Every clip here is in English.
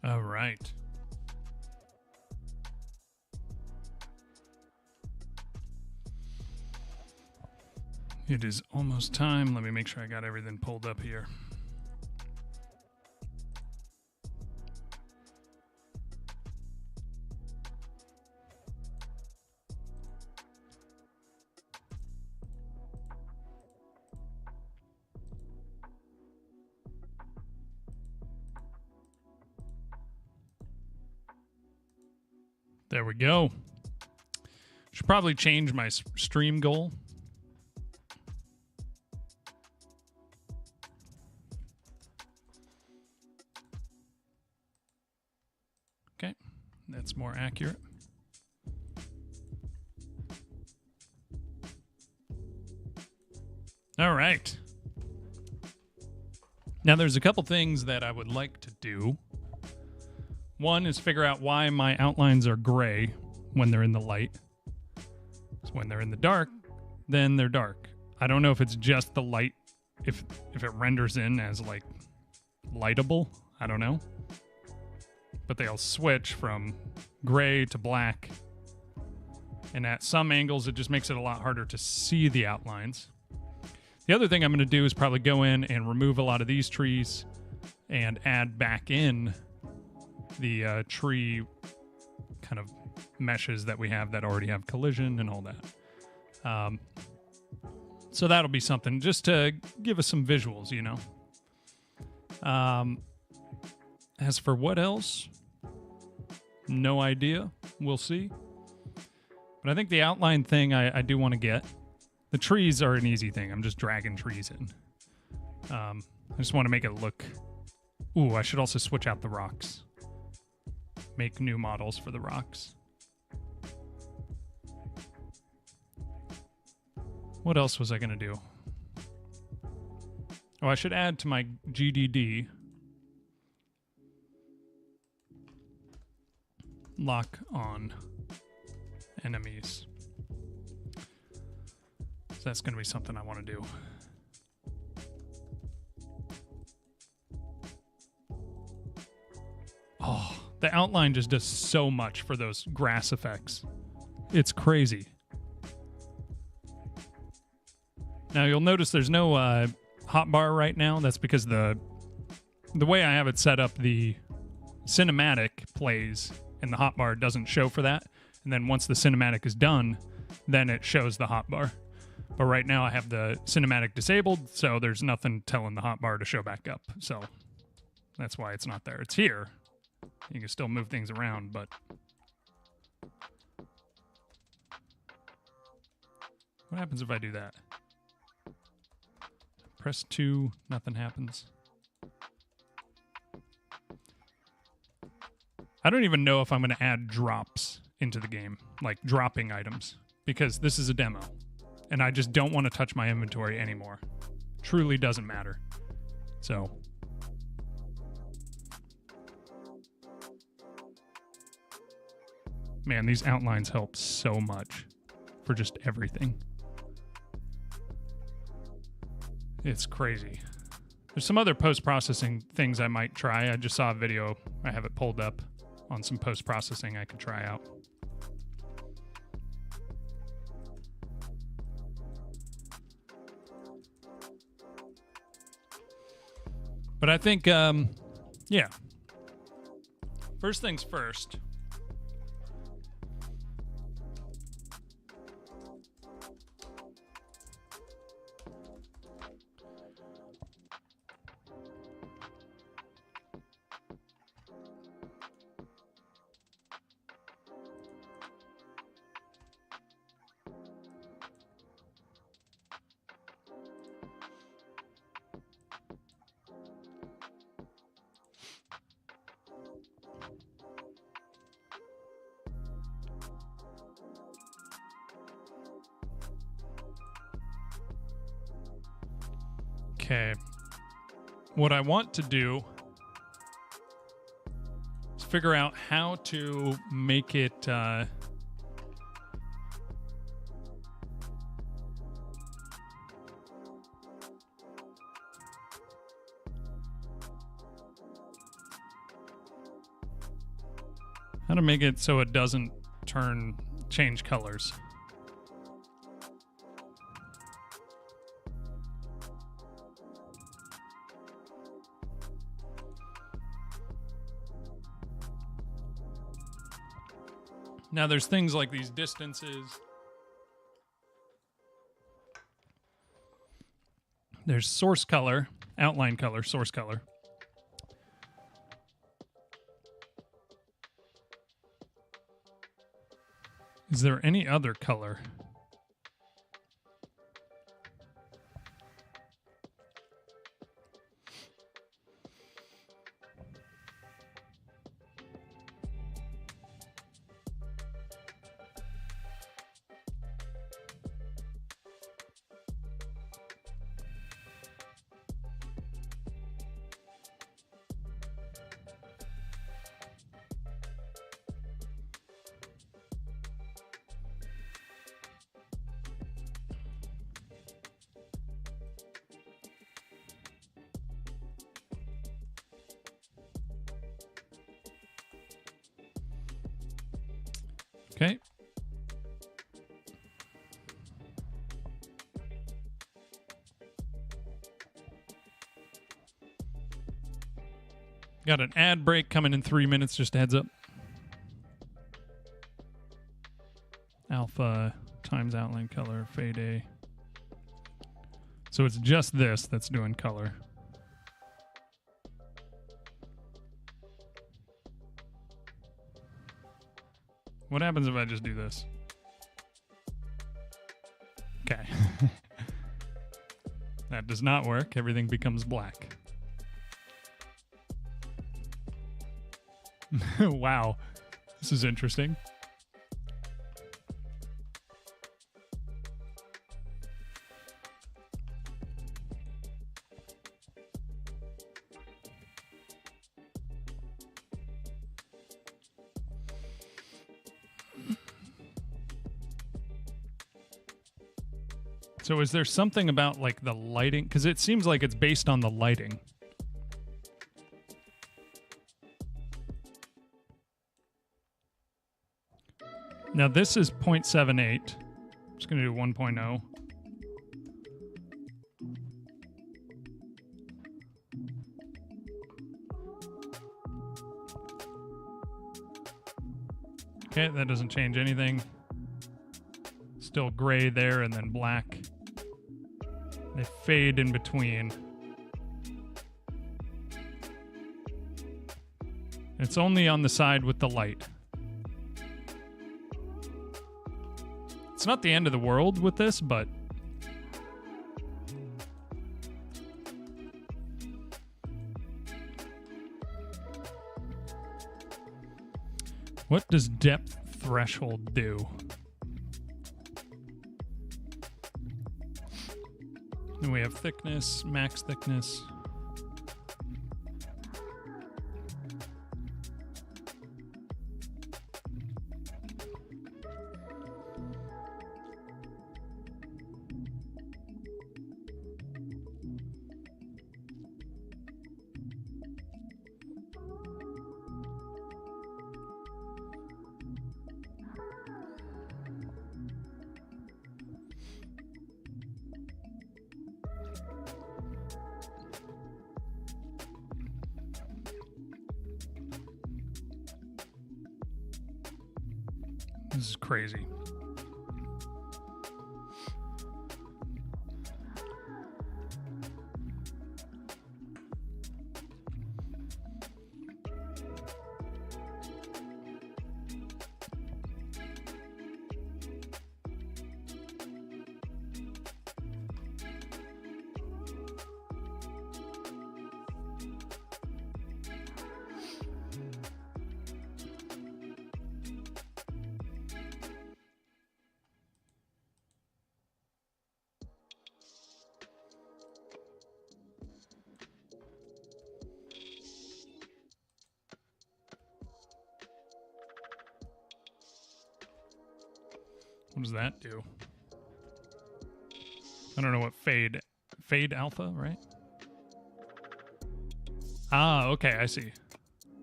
All right. It is almost time. Let me make sure I got everything pulled up here. There we go. Should probably change my stream goal. Okay, that's more accurate. All right. Now there's a couple things that I would like to do. One is figure out why my outlines are gray when they're in the light. So when they're in the dark, then they're dark. I don't know if it's just the light, if it renders in as like lightable. I don't know. But they'll switch from gray to black. And at some angles, it just makes it a lot harder to see the outlines. The other thing I'm going to do is probably go in and remove a lot of these trees and add back in the tree kind of meshes that we have that already have collision and all that. So that'll be something just to give us some visuals, you know. As for what else, no idea. We'll see. But I think the outline thing I do want to get. The trees are an easy thing. I'm just dragging trees in. I just want to make it look... Ooh, I should also switch out the rocks. Make new models for the rocks. What else was I going to do? Oh, I should add to my GDD. Lock on enemies. So that's going to be something I want to do. Oh, the outline just does so much for those grass effects. It's crazy. Now you'll notice there's no hotbar right now. That's because the way I have it set up, the cinematic plays and the hotbar doesn't show for that. And then once the cinematic is done, then it shows the hotbar. But right now I have the cinematic disabled, so there's nothing telling the hotbar to show back up. So that's why it's not there. It's here. You can still move things around, but... What happens if I do that? Press 2, nothing happens. I don't even know if I'm going to add drops into the game, like dropping items, because this is a demo, and I just don't want to touch my inventory anymore. Truly doesn't matter. So... Man, these outlines help so much for just everything. It's crazy. There's some other post-processing things I might try. I just saw a video. I have it pulled up on some post-processing I could try out. But I think, yeah. First things first. Okay. What I want to do is figure out how to make it How to make it so it doesn't change colors. Now there's things like these distances. There's source color, outline color, source color. Is there any other color? Okay. Got an ad break coming in 3 minutes, just a heads up. Alpha times outline color, fade A. So it's just this that's doing color. What happens if I just do this? Okay. That does not work. Everything becomes black. Wow. This is interesting. So is there something about like the lighting? Because it seems like it's based on the lighting. Now this is 0.78. I'm just going to do 1.0. Okay, that doesn't change anything. Still gray there and then black. They fade in between. It's only on the side with the light. It's not the end of the world with this, but what does depth threshold do? And we have thickness, max thickness. This is crazy. What does that do? I don't know what fade alpha, right? Ah, okay, I see.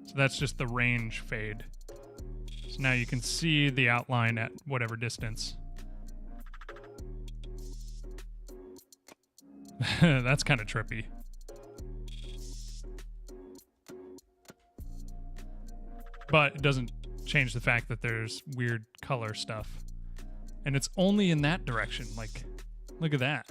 So that's just the range fade. So now you can see the outline at whatever distance. That's kind of trippy. But it doesn't change the fact that there's weird color stuff. And it's only in that direction. Like, look at that.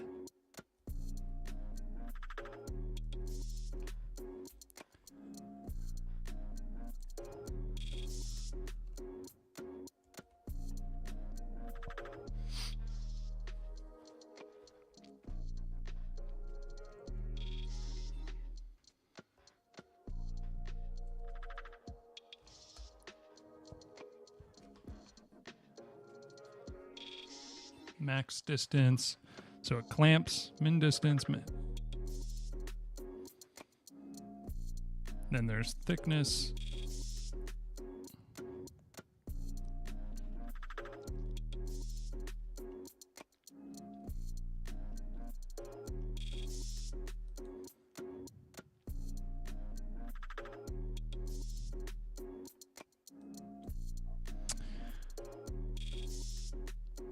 Max distance. So it clamps, min distance, then there's thickness.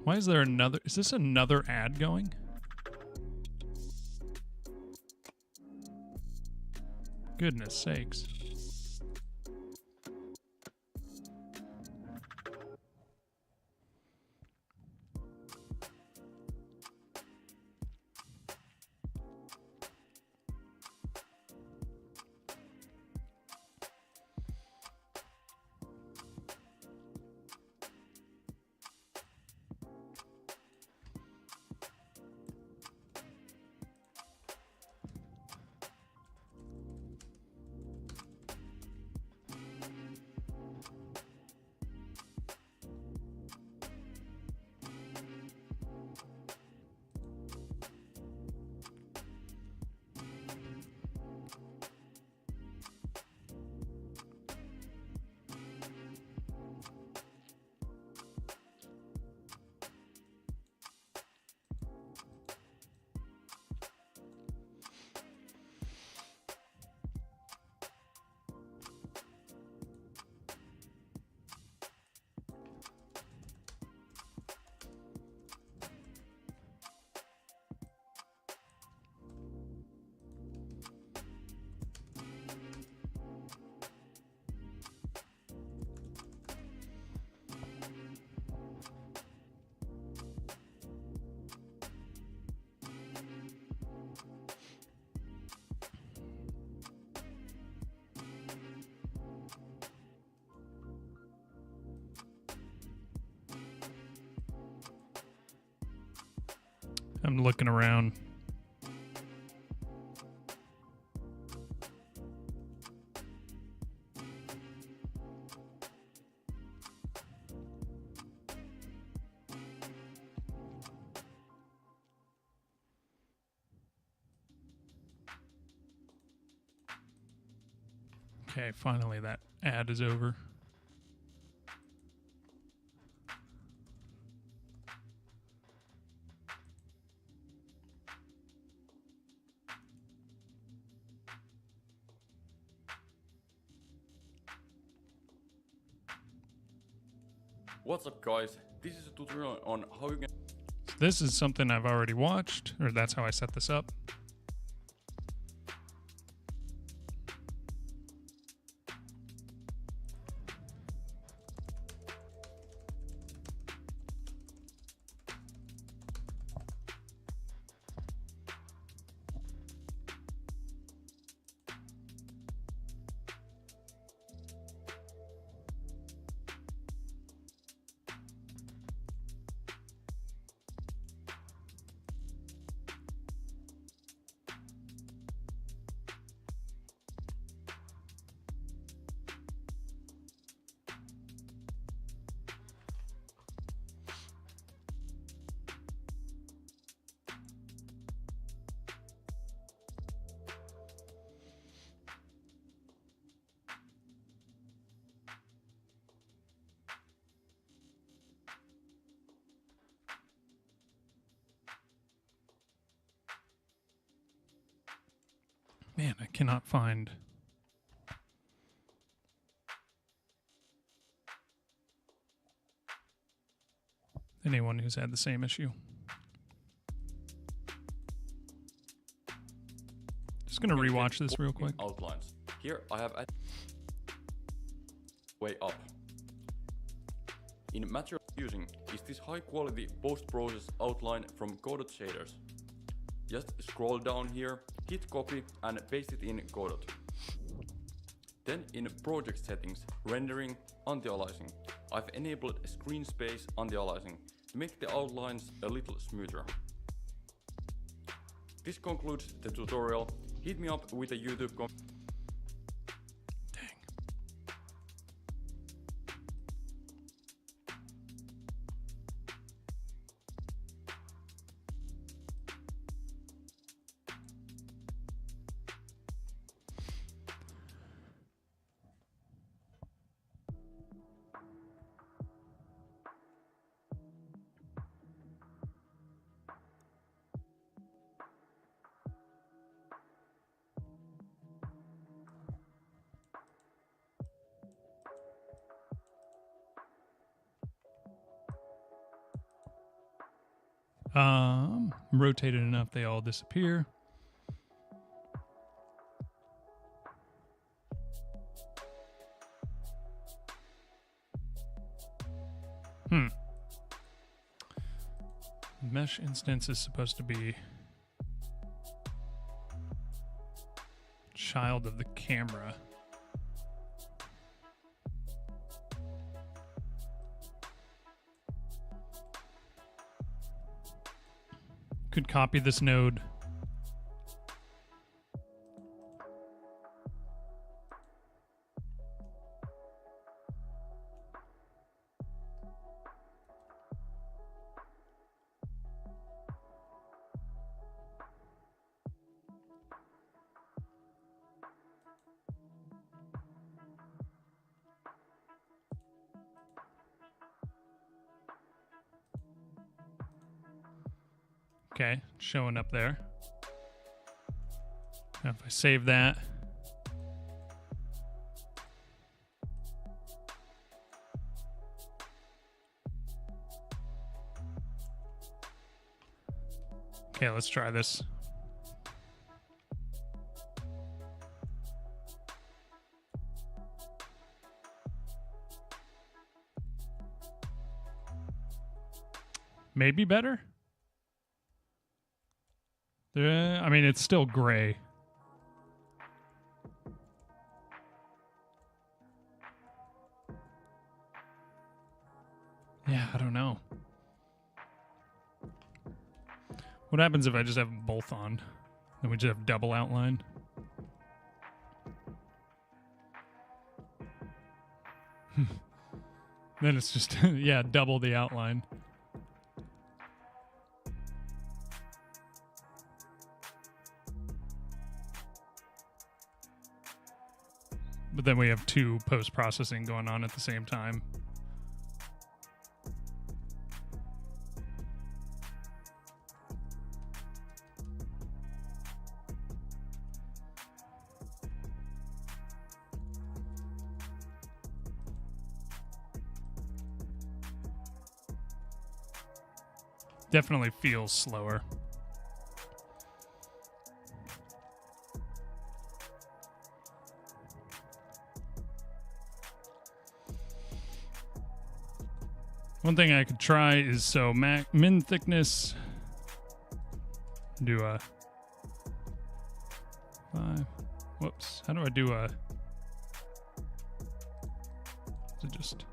Why is there another? Is this another ad going? Goodness sakes. I'm looking around. Okay, finally that ad is over. What's up guys, this is a tutorial on how you can... This is something I've already watched, or that's how I set this up. Man, I cannot find... anyone who's had the same issue. Just gonna rewatch this real quick. Outlines. Here I have way up. In material using is this high quality post-process outline from Godot shaders. Just scroll down here, hit copy and paste it in Godot. Then in project settings, rendering, anti-aliasing, I've enabled screen space anti-aliasing to make the outlines a little smoother. This concludes the tutorial. Hit me up with a YouTube comment. Rotated enough they all disappear. Mesh instance is supposed to be child of the camera. Could copy this node. Okay, showing up there. Now if I save that, okay, let's try this. Maybe better? I mean, it's still gray. Yeah, I don't know. What happens if I just have them both on? Then we just have double outline. Then it's just, yeah, double the outline. But then we have two post-processing going on at the same time. Definitely feels slower. One thing I could try is, so min thickness, do a 5, whoops, how do I do a, is it just,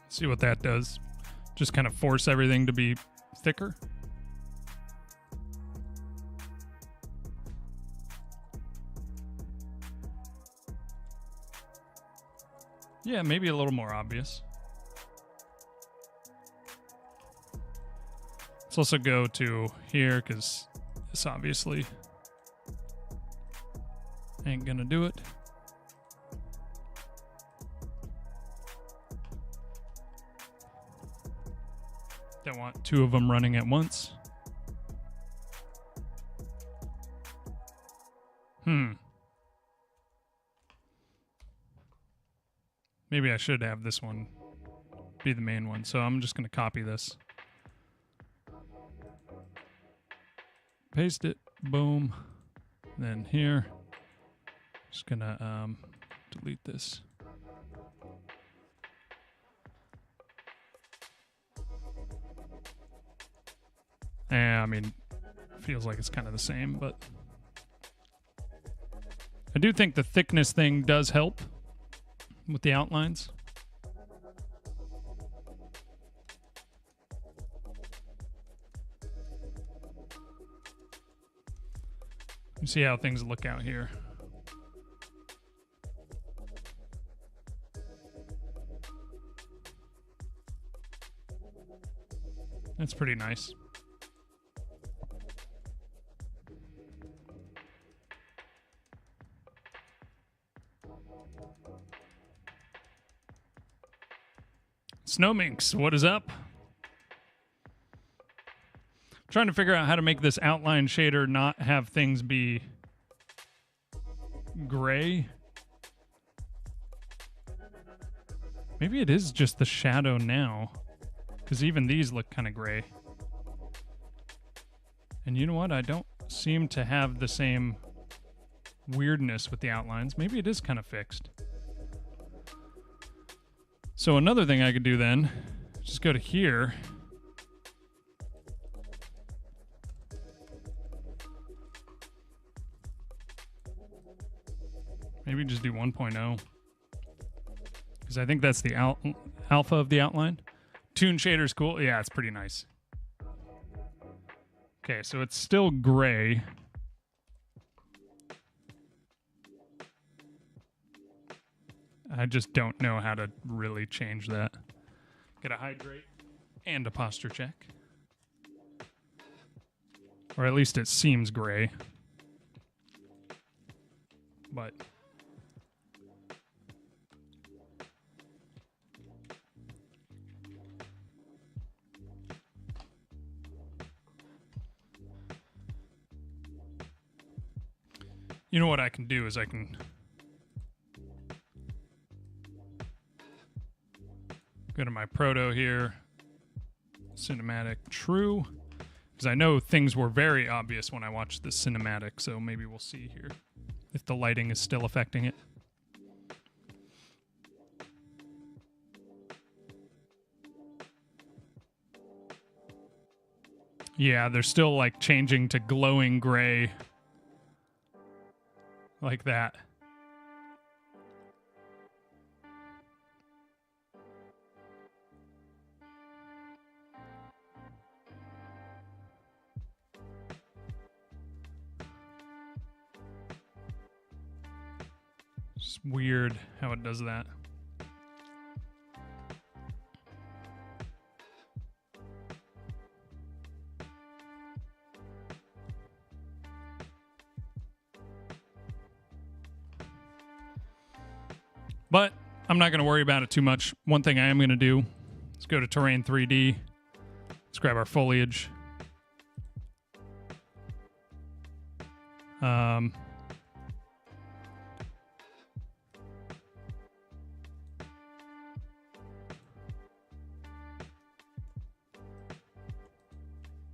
see what that does. Just kind of force everything to be thicker. Yeah, maybe a little more obvious. Let's also go to here because this obviously ain't gonna do it. Don't want two of them running at once. Maybe I should have this one be the main one. So I'm just going to copy this. Paste it. Boom. Then here. Just going to delete this. Yeah, I mean, feels like it's kind of the same, but I do think the thickness thing does help with the outlines. You see how things look out here. That's pretty nice. Snowminx, what is up? I'm trying to figure out how to make this outline shader not have things be gray. Maybe it is just the shadow now, because even these look kind of gray. And you know what? I don't seem to have the same weirdness with the outlines. Maybe it is kind of fixed. So another thing I could do then, just go to here. Maybe just do 1.0. Because I think that's the alpha of the outline. Toon shader's cool. Yeah, it's pretty nice. Okay, so it's still gray. I just don't know how to really change that. Get a hydrate and a posture check. Or at least it seems gray. But you know what I can do is I can go to my proto here, cinematic true, because I know things were very obvious when I watched this cinematic, so maybe we'll see here if the lighting is still affecting it. Yeah, they're still like changing to glowing gray like that. It's weird how it does that. But I'm not going to worry about it too much. One thing I am going to do is go to Terrain 3D. Let's grab our foliage.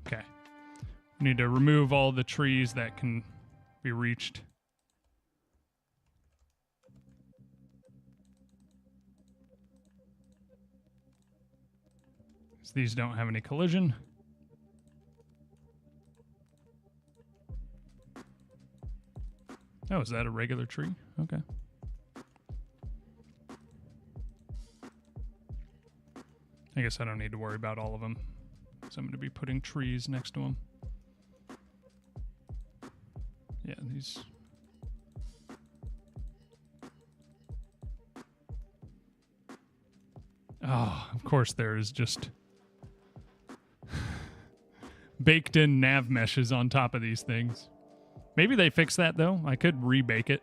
Okay. We need to remove all the trees that can be reached. These don't have any collision. Oh, is that a regular tree? Okay. I guess I don't need to worry about all of them. So I'm going to be putting trees next to them. Yeah, these... Oh, of course there is just... baked in nav meshes on top of these things. Maybe they fix that though. I could rebake it.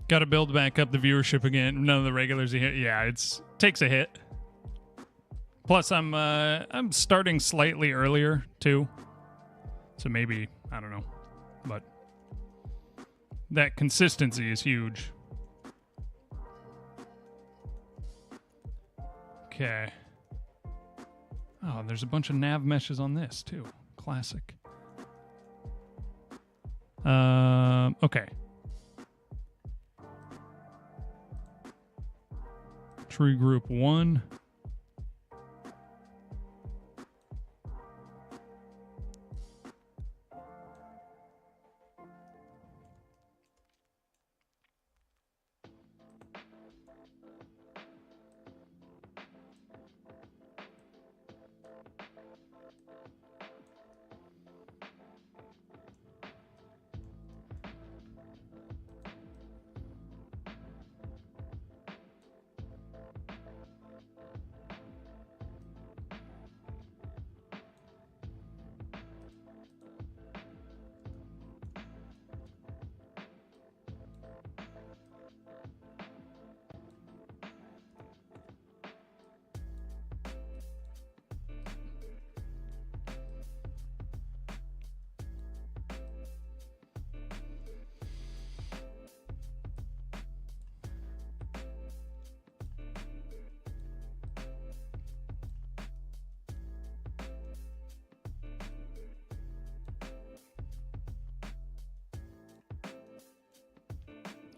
Got to build back up the viewership again. None of the regulars are here. Yeah, it's takes a hit. Plus, I'm starting slightly earlier too, so maybe I don't know, but that consistency is huge. Okay. Oh, there's a bunch of nav meshes on this too. Classic. Okay. Tree group 1.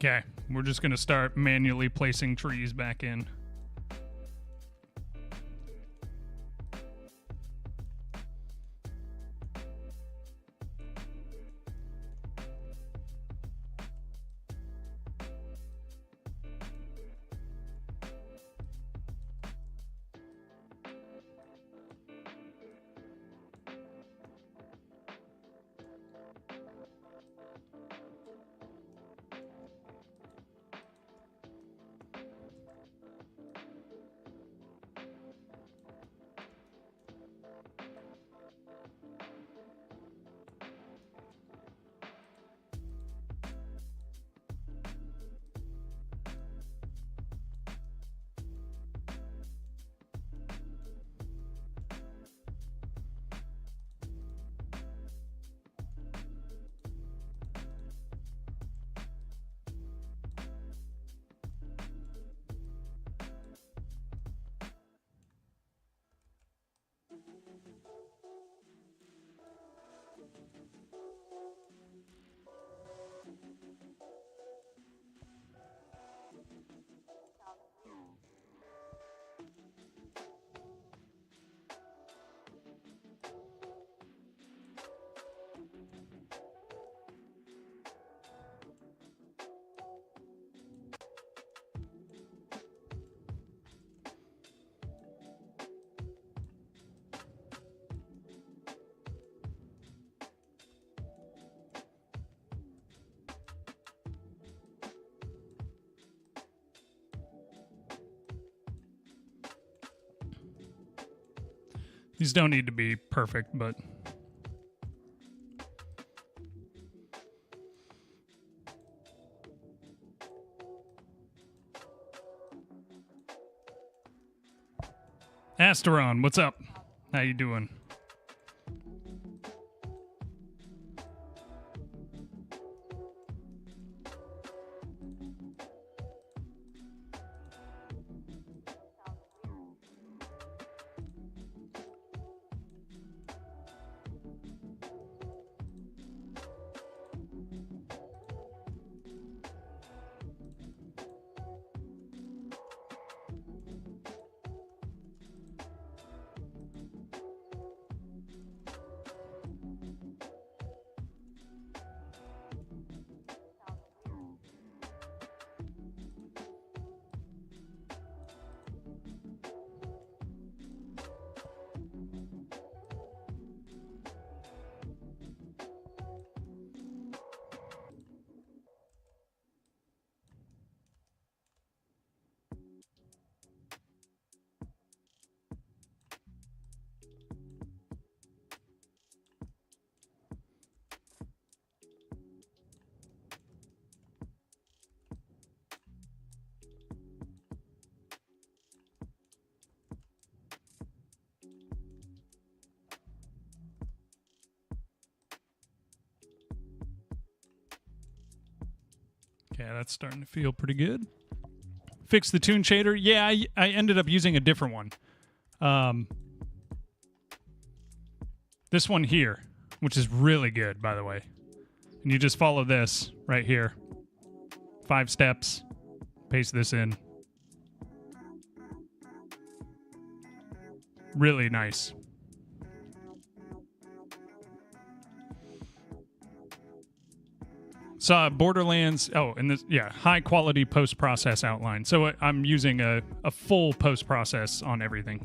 Okay, we're just going to start manually placing trees back in. These don't need to be perfect, but Asteron, what's up? How you doing? Okay, that's starting to feel pretty good. Fix the toon shader. Yeah, I ended up using a different one. This one here, which is really good, by the way. And you just follow this right here. 5 steps. Paste this in. Really nice. So Borderlands, and this, yeah, high quality post-process outline. So I'm using a full post-process on everything.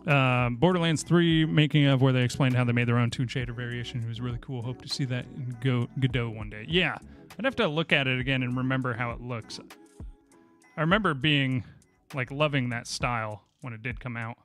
Borderlands 3 making of, where they explained how they made their own toon shader variation. It was really cool. Hope to see that in Godot one day. Yeah, I'd have to look at it again and remember how it looks. I remember being like loving that style when it did come out.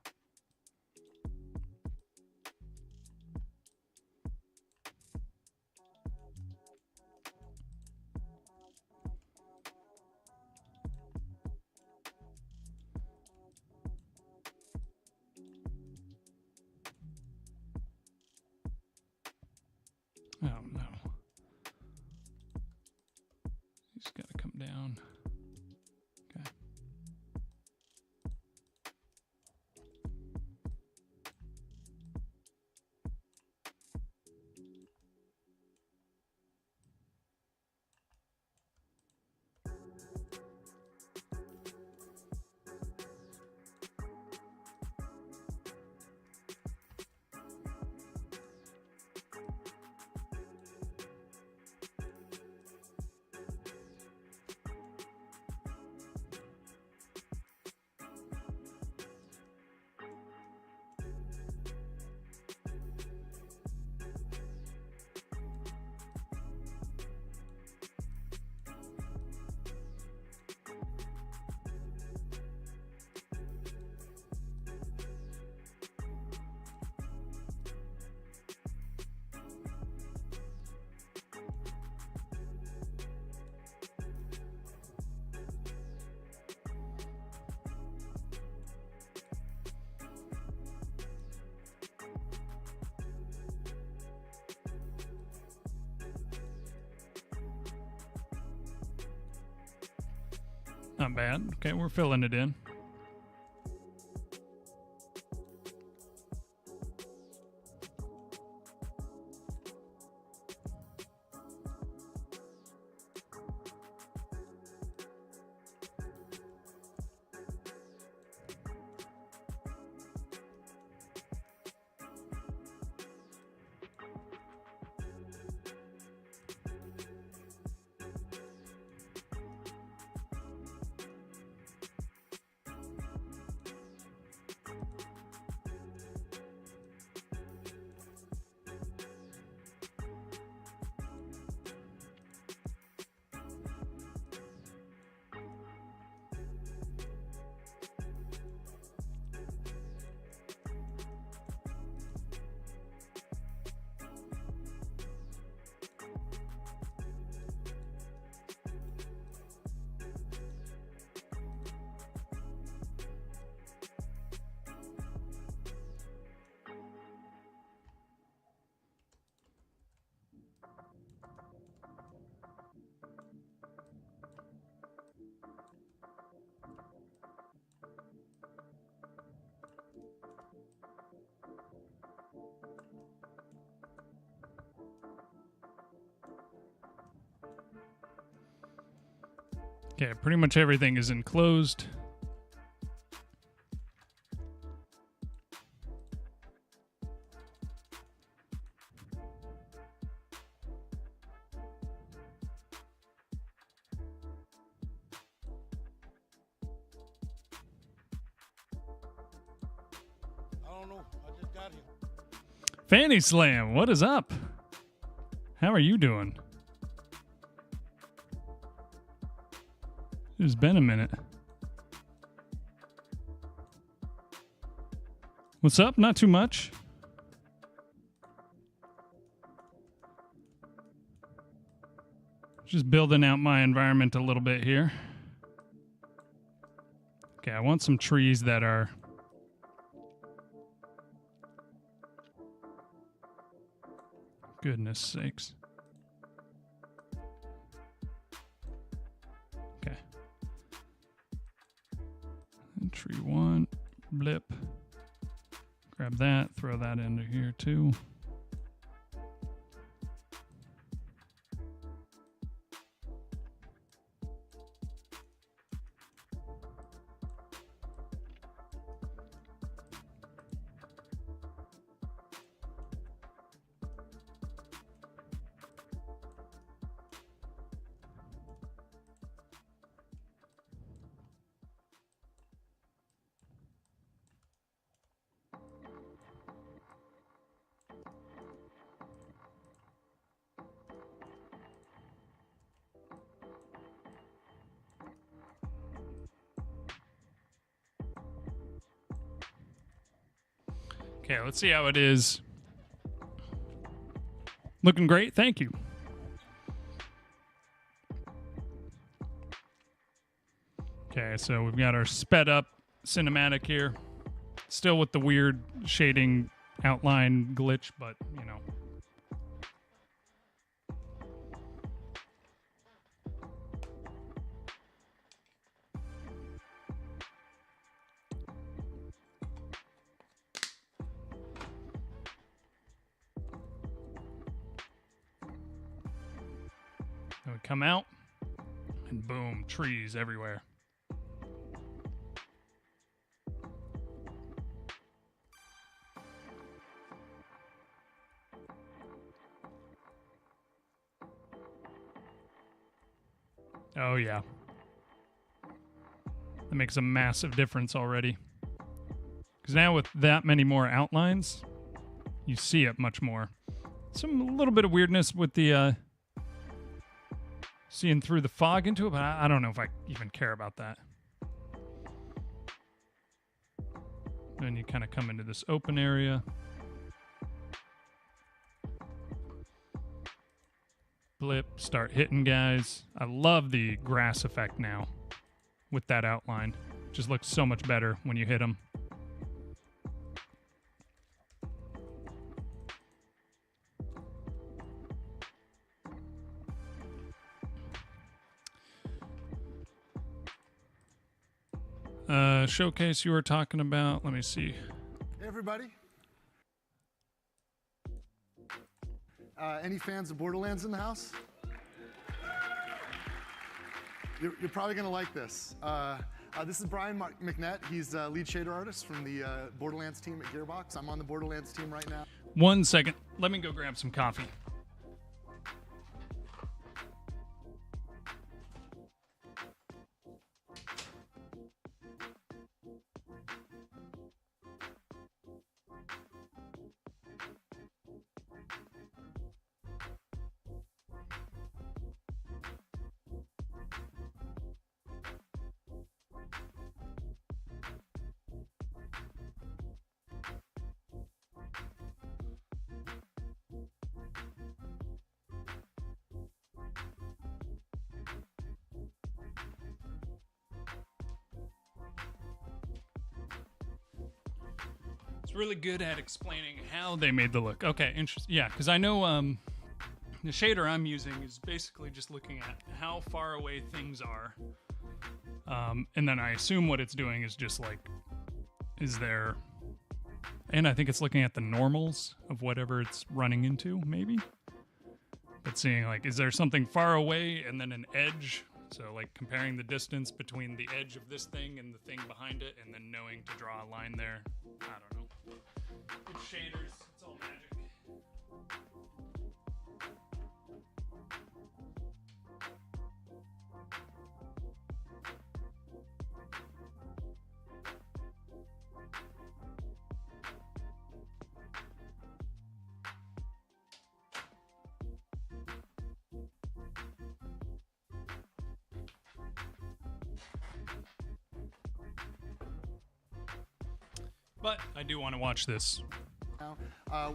Oh no. He's got to come down. Okay. Not bad. Okay, we're filling it in. Okay, pretty much everything is enclosed. I don't know. I just got here. Fanny Slam, what is up? How are you doing? It's been a minute. What's up? Not too much. Just building out my environment a little bit here. Okay, I want some trees that are... Goodness sakes. tree 1, blip. Grab that, throw that into here too. Okay, let's see how it is. Looking great, thank you. Okay, so we've got our sped up cinematic here. Still with the weird shading outline glitch, but you know. Then we come out, and boom, trees everywhere. Oh yeah. That makes a massive difference already. Because now with that many more outlines, you see it much more. A little bit of weirdness with the seeing through the fog into it, but I don't know if I even care about that. Then you kind of come into this open area. Blip, start hitting guys. I love the grass effect now with that outline. Just looks so much better when you hit them. Showcase you were talking about. Let me see. Hey, everybody. Any fans of Borderlands in the house? You're probably going to like this. This is Brian McNett. He's lead shader artist from the Borderlands team at Gearbox. I'm on the Borderlands team right now. 1 second. Let me go grab some coffee. Really good at explaining how they made the look. Okay, interesting. Yeah, because I know the shader I'm using is basically just looking at how far away things are. And then I assume what it's doing is just like, is there... And I think it's looking at the normals of whatever it's running into, maybe? But seeing like, is there something far away and then an edge? So like comparing the distance between the edge of this thing and the thing behind it and then knowing to draw a line there. I don't know. It's shaders, it's all magic. But I do want to watch this.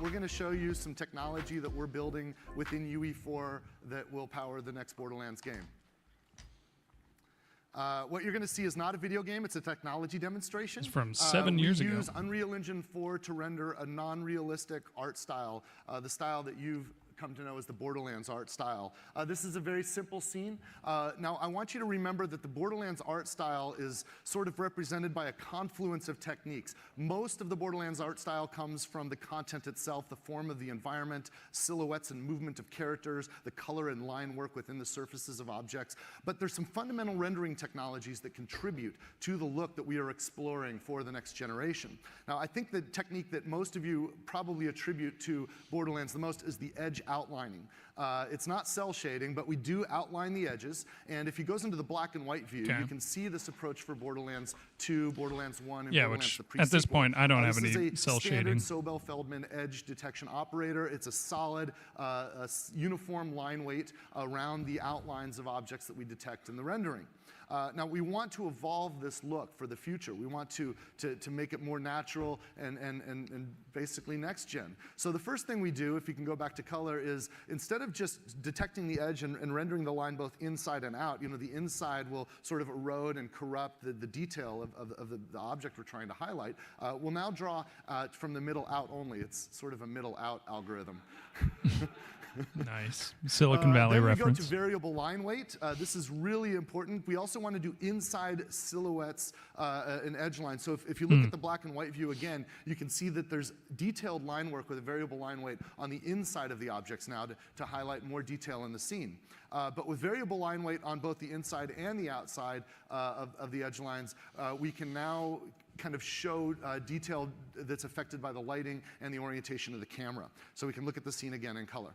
We're going to show you some technology that we're building within UE4 that will power the next Borderlands game. What you're going to see is not a video game, it's a technology demonstration. It's from 7 years ago. We use Unreal Engine 4 to render a non-realistic art style, the style that you've come to know as the Borderlands art style. This is a very simple scene. Now, I want you to remember that the Borderlands art style is sort of represented by a confluence of techniques. Most of the Borderlands art style comes from the content itself, the form of the environment, silhouettes and movement of characters, the color and line work within the surfaces of objects. But there's some fundamental rendering technologies that contribute to the look that we are exploring for the next generation. Now, I think the technique that most of you probably attribute to Borderlands the most is the edge outlining. It's not cell shading, but we do outline the edges. And if he goes into the black and white view, you can see this approach for Borderlands 2, Borderlands 1, and Borderlands which the pre-sequel. at this point, I don't have any This is cell a shading. standard Sobel-Feldman edge detection operator. It's a solid, uniform line weight around the outlines of objects that we detect in the rendering. Now, we want to evolve this look for the future. We want to make it more natural and basically next gen. So the first thing we do, if you can go back to color, is instead of just detecting the edge and rendering the line both inside and out, the inside will sort of erode and corrupt the detail of the object we're trying to highlight. We'll now draw from the middle out only. It's sort of a middle out algorithm. Nice. Silicon Valley then reference. We go to variable line weight. This is really important. We also want to do inside silhouettes and edge lines. So if you look at the black and white view again, you can see that there's detailed line work with a variable line weight on the inside of the objects now to highlight more detail in the scene. But with variable line weight on both the inside and the outside of the edge lines, we can now kind of show detail that's affected by the lighting and the orientation of the camera. So we can look at the scene again in color.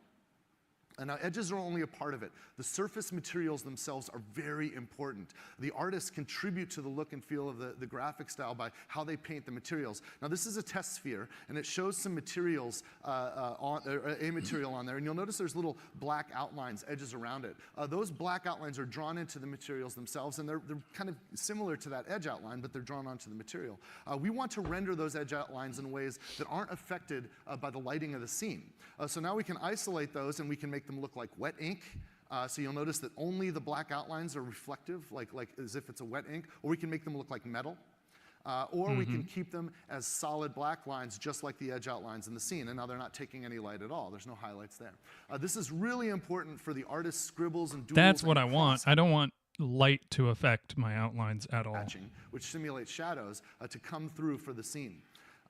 And now edges are only a part of it. The surface materials themselves are very important. The artists contribute to the look and feel of the graphic style by how they paint the materials. Now this is a test sphere, and it shows some materials, a material on there, and you'll notice there's little black outlines, edges around it. Those black outlines are drawn into the materials themselves, and they're kind of similar to that edge outline, but they're drawn onto the material. We want to render those edge outlines in ways that aren't affected by the lighting of the scene. So now we can isolate those, and we can make them look like wet ink. So you'll notice that only the black outlines are reflective, like as if it's a wet ink, or we can make them look like metal. Or we can keep them as solid black lines, just like the edge outlines in the scene, and now they're not taking any light at all. There's no highlights there. This is really important for the artist's scribbles and doodles. That's what I want. I don't want light to affect my outlines at all. Which simulates shadows to come through for the scene.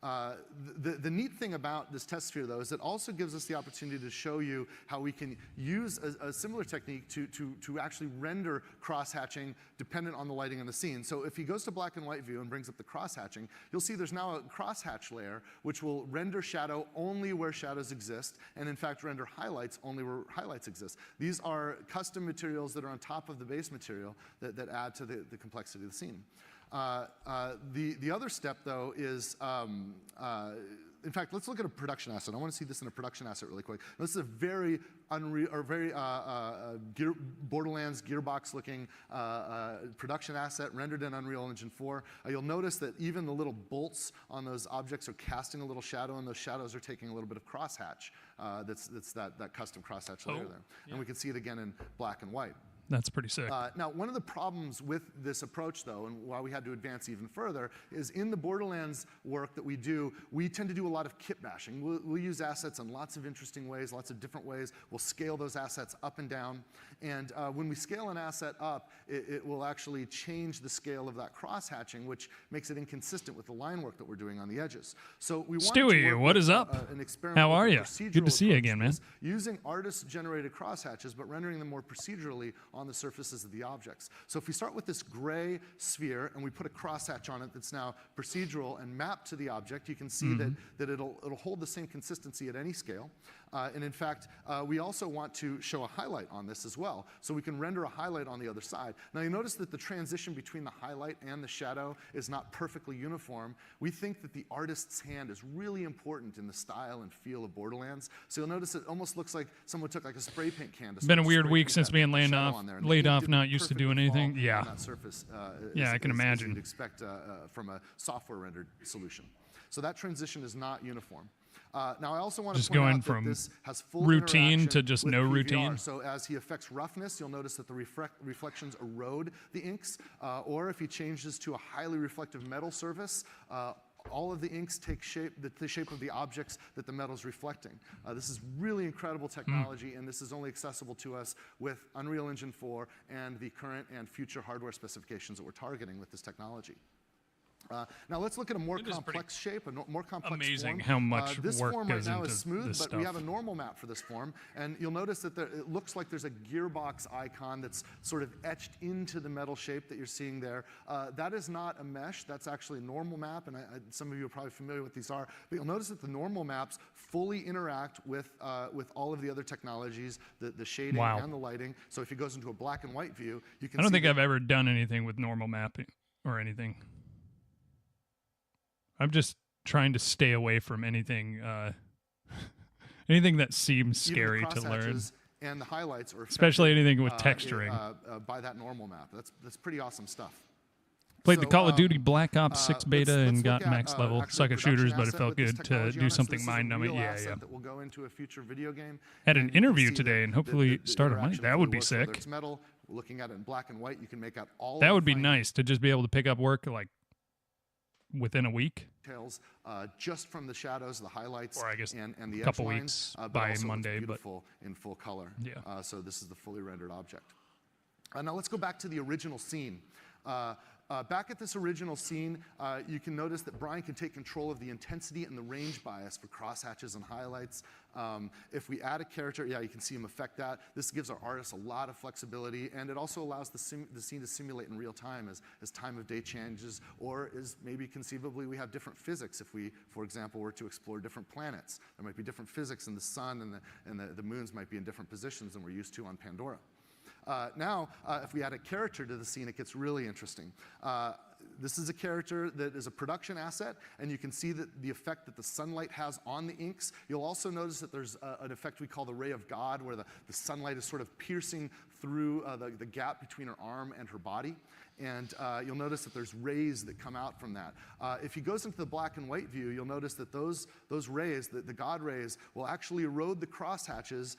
The neat thing about this test sphere, though, is it also gives us the opportunity to show you how we can use a similar technique to actually render cross-hatching dependent on the lighting in the scene. So if he goes to black and white view and brings up the cross-hatching, you'll see there's now a cross-hatch layer which will render shadow only where shadows exist, and in fact render highlights only where highlights exist. These are custom materials that are on top of the base material that add to the complexity of the scene. The other step, though, is, in fact, let's look at a production asset. I want to see this in a production asset really quick. This is a very Borderlands Gearbox-looking production asset rendered in Unreal Engine 4. You'll notice that even the little bolts on those objects are casting a little shadow, and those shadows are taking a little bit of crosshatch. That's that custom crosshatch layer there. Yeah. And we can see it again in black and white. That's pretty sick. Now, one of the problems with this approach, though, and why we had to advance even further, is in the Borderlands work that we do, we tend to do a lot of kit bashing. We'll use assets in lots of interesting ways, lots of different ways. We'll scale those assets up and down. And when we scale an asset up, it will actually change the scale of that cross-hatching, which makes it inconsistent with the line work that we're doing on the edges. So we want Stewie, what is up? How are you? Good to see you again, man. Using artist-generated crosshatches, but rendering them more procedurally on the surfaces of the objects. So if we start with this gray sphere and we put a crosshatch on it that's now procedural and mapped to the object, you can see that it'll hold the same consistency at any scale. And in fact, we also want to show a highlight on this as well. So we can render a highlight on the other side. Now you notice that the transition between the highlight and the shadow is not perfectly uniform. We think that the artist's hand is really important in the style and feel of Borderlands. So you'll notice it almost looks like someone took like a spray paint canvas. Been a weird week since being laid off, not used to doing anything. Yeah. That surface, yeah, I can imagine. As you'd expect from a software rendered solution. So that transition is not uniform. Now I also want to point out that this has full routine to just no PVR. routine. So as he affects roughness, you'll notice that the reflections erode the inks, or if he changes to a highly reflective metal surface, all of the inks take shape, the shape of the objects that the metal's reflecting. This is really incredible technology, and this is only accessible to us with Unreal Engine 4 and the current and future hardware specifications that we're targeting with this technology. Now let's look at a more complex shape, a more complex amazing form. how much this work form goes right now into is smooth, this but stuff. we have a normal map for this form, and you'll notice that it looks like there's a gearbox icon that's sort of etched into the metal shape that you're seeing there. That is not a mesh, that's actually a normal map, and some of you are probably familiar with these are, but you'll notice that the normal maps fully interact with all of the other technologies, the shading and the lighting. So if it goes into a black and white view, you can I don't think I've ever done anything with normal mapping or anything. I'm just trying to stay away from anything anything that seems scary to learn. And the highlights are especially anything with texturing. By that normal map. That's pretty awesome stuff. Played the Call of Duty Black Ops 6 beta and got max level. Suck at shooters, but it felt good to do something mind-numbing. Yeah. That will go into a future video game. Had an interview today and hopefully start a mic. That would be sick. It's metal. Looking at it in black and white, you can make out all. That would be nice to just be able to pick up work like within a week. Details just from the shadows, the highlights, or I guess and the couple edge weeks lines, by also Monday, but in full color. Yeah. So this is the fully rendered object. Now let's go back to the original scene. Back at this original scene, you can notice that Brian can take control of the intensity and the range bias for crosshatches and highlights. If we add a character, you can see him affect that. This gives our artists a lot of flexibility, and it also allows the scene to simulate in real time as time of day changes, or as maybe conceivably we have different physics. If we, for example, were to explore different planets, there might be different physics in the sun, and the moons might be in different positions than we're used to on Pandora. Now, if we add a character to the scene, it gets really interesting. This is a character that is a production asset, and you can see that the effect that the sunlight has on the inks. You'll also notice that there's an effect we call the ray of God, where the sunlight is sort of piercing through the gap between her arm and her body. And you'll notice that there's rays that come out from that. If he goes into the black and white view, you'll notice that those rays, the God rays, will actually erode the crosshatches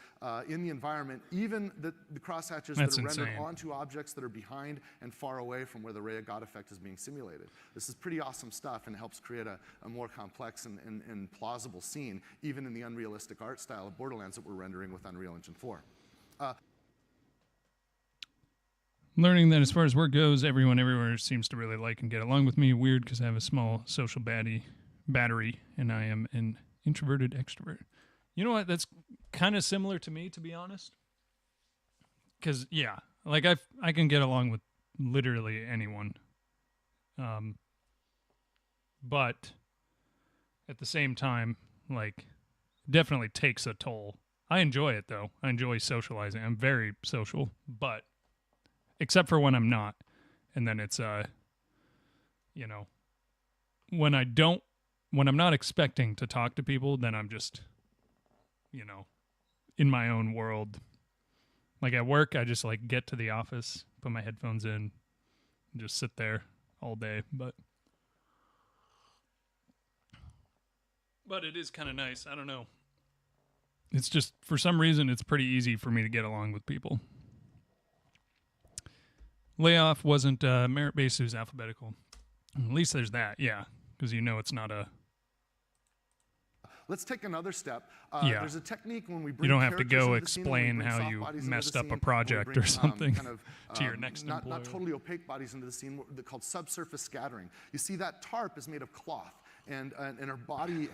in the environment, even the crosshatches that are rendered onto objects that are behind and far away from where the ray of God effect is being simulated. This is pretty awesome stuff, and it helps create a more complex and plausible scene, even in the unrealistic art style of Borderlands that we're rendering with Unreal Engine 4. Learning that as far as work goes, everyone everywhere seems to really like and get along with me. Weird because I have a small social battery, and I am an introverted extrovert. You know what? That's kind of similar to me, to be honest. Because, yeah, like I can get along with literally anyone. But at the same time, like, definitely takes a toll. I enjoy it, though. I enjoy socializing. I'm very social, but except for when I'm not. And then it's, when I'm not expecting to talk to people, then I'm just, in my own world. Like at work, I just like get to the office, put my headphones in, and just sit there all day. But it is kind of nice. I don't know. It's just, for some reason, it's pretty easy for me to get along with people. Layoff wasn't merit-based, it was alphabetical. At least there's that, yeah, because it's not a... Let's take another step. Yeah. There's a technique when we bring you don't have to characters go into the scene, explain how you messed up a project or something to your next employer. Not totally opaque bodies into the scene, called subsurface scattering. You see that tarp is made of cloth. And her body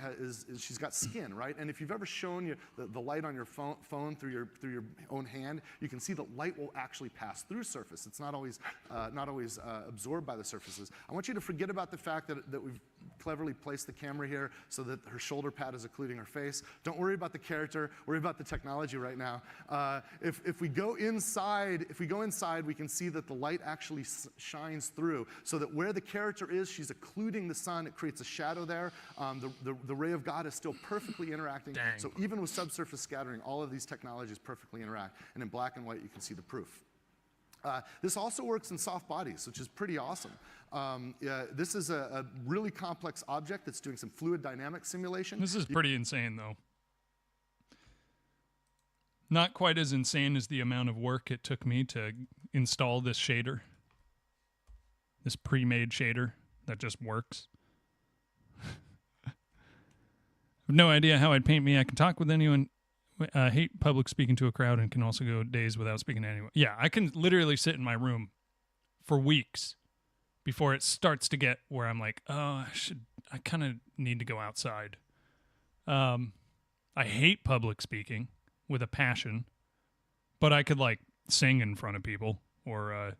she's got skin, right? And if you've ever shown the light on your phone through your own hand, you can see that light will actually pass through surface. It's not always absorbed by the surfaces. I want you to forget about the fact that we've cleverly placed the camera here so that her shoulder pad is occluding her face. Don't worry about the character. Worry about the technology right now. If we go inside, we can see that the light actually shines through, so that where the character is, she's occluding the sun. It creates a shadow there. The ray of God is still perfectly interacting. Dang. So even with subsurface scattering, all of these technologies perfectly interact. And in black and white, you can see the proof. This also works in soft bodies, which is pretty awesome. This is a really complex object that's doing some fluid dynamic simulation. This is pretty insane, though. Not quite as insane as the amount of work it took me to install this shader. This pre-made shader that just works. No idea how I'd paint me. I can talk with anyone. Hate public speaking to a crowd and can also go days without speaking to anyone. Yeah, I can literally sit in my room for weeks before it starts to get where I'm like, oh, I kind of need to go outside. I hate public speaking with a passion, but I could like sing in front of people, or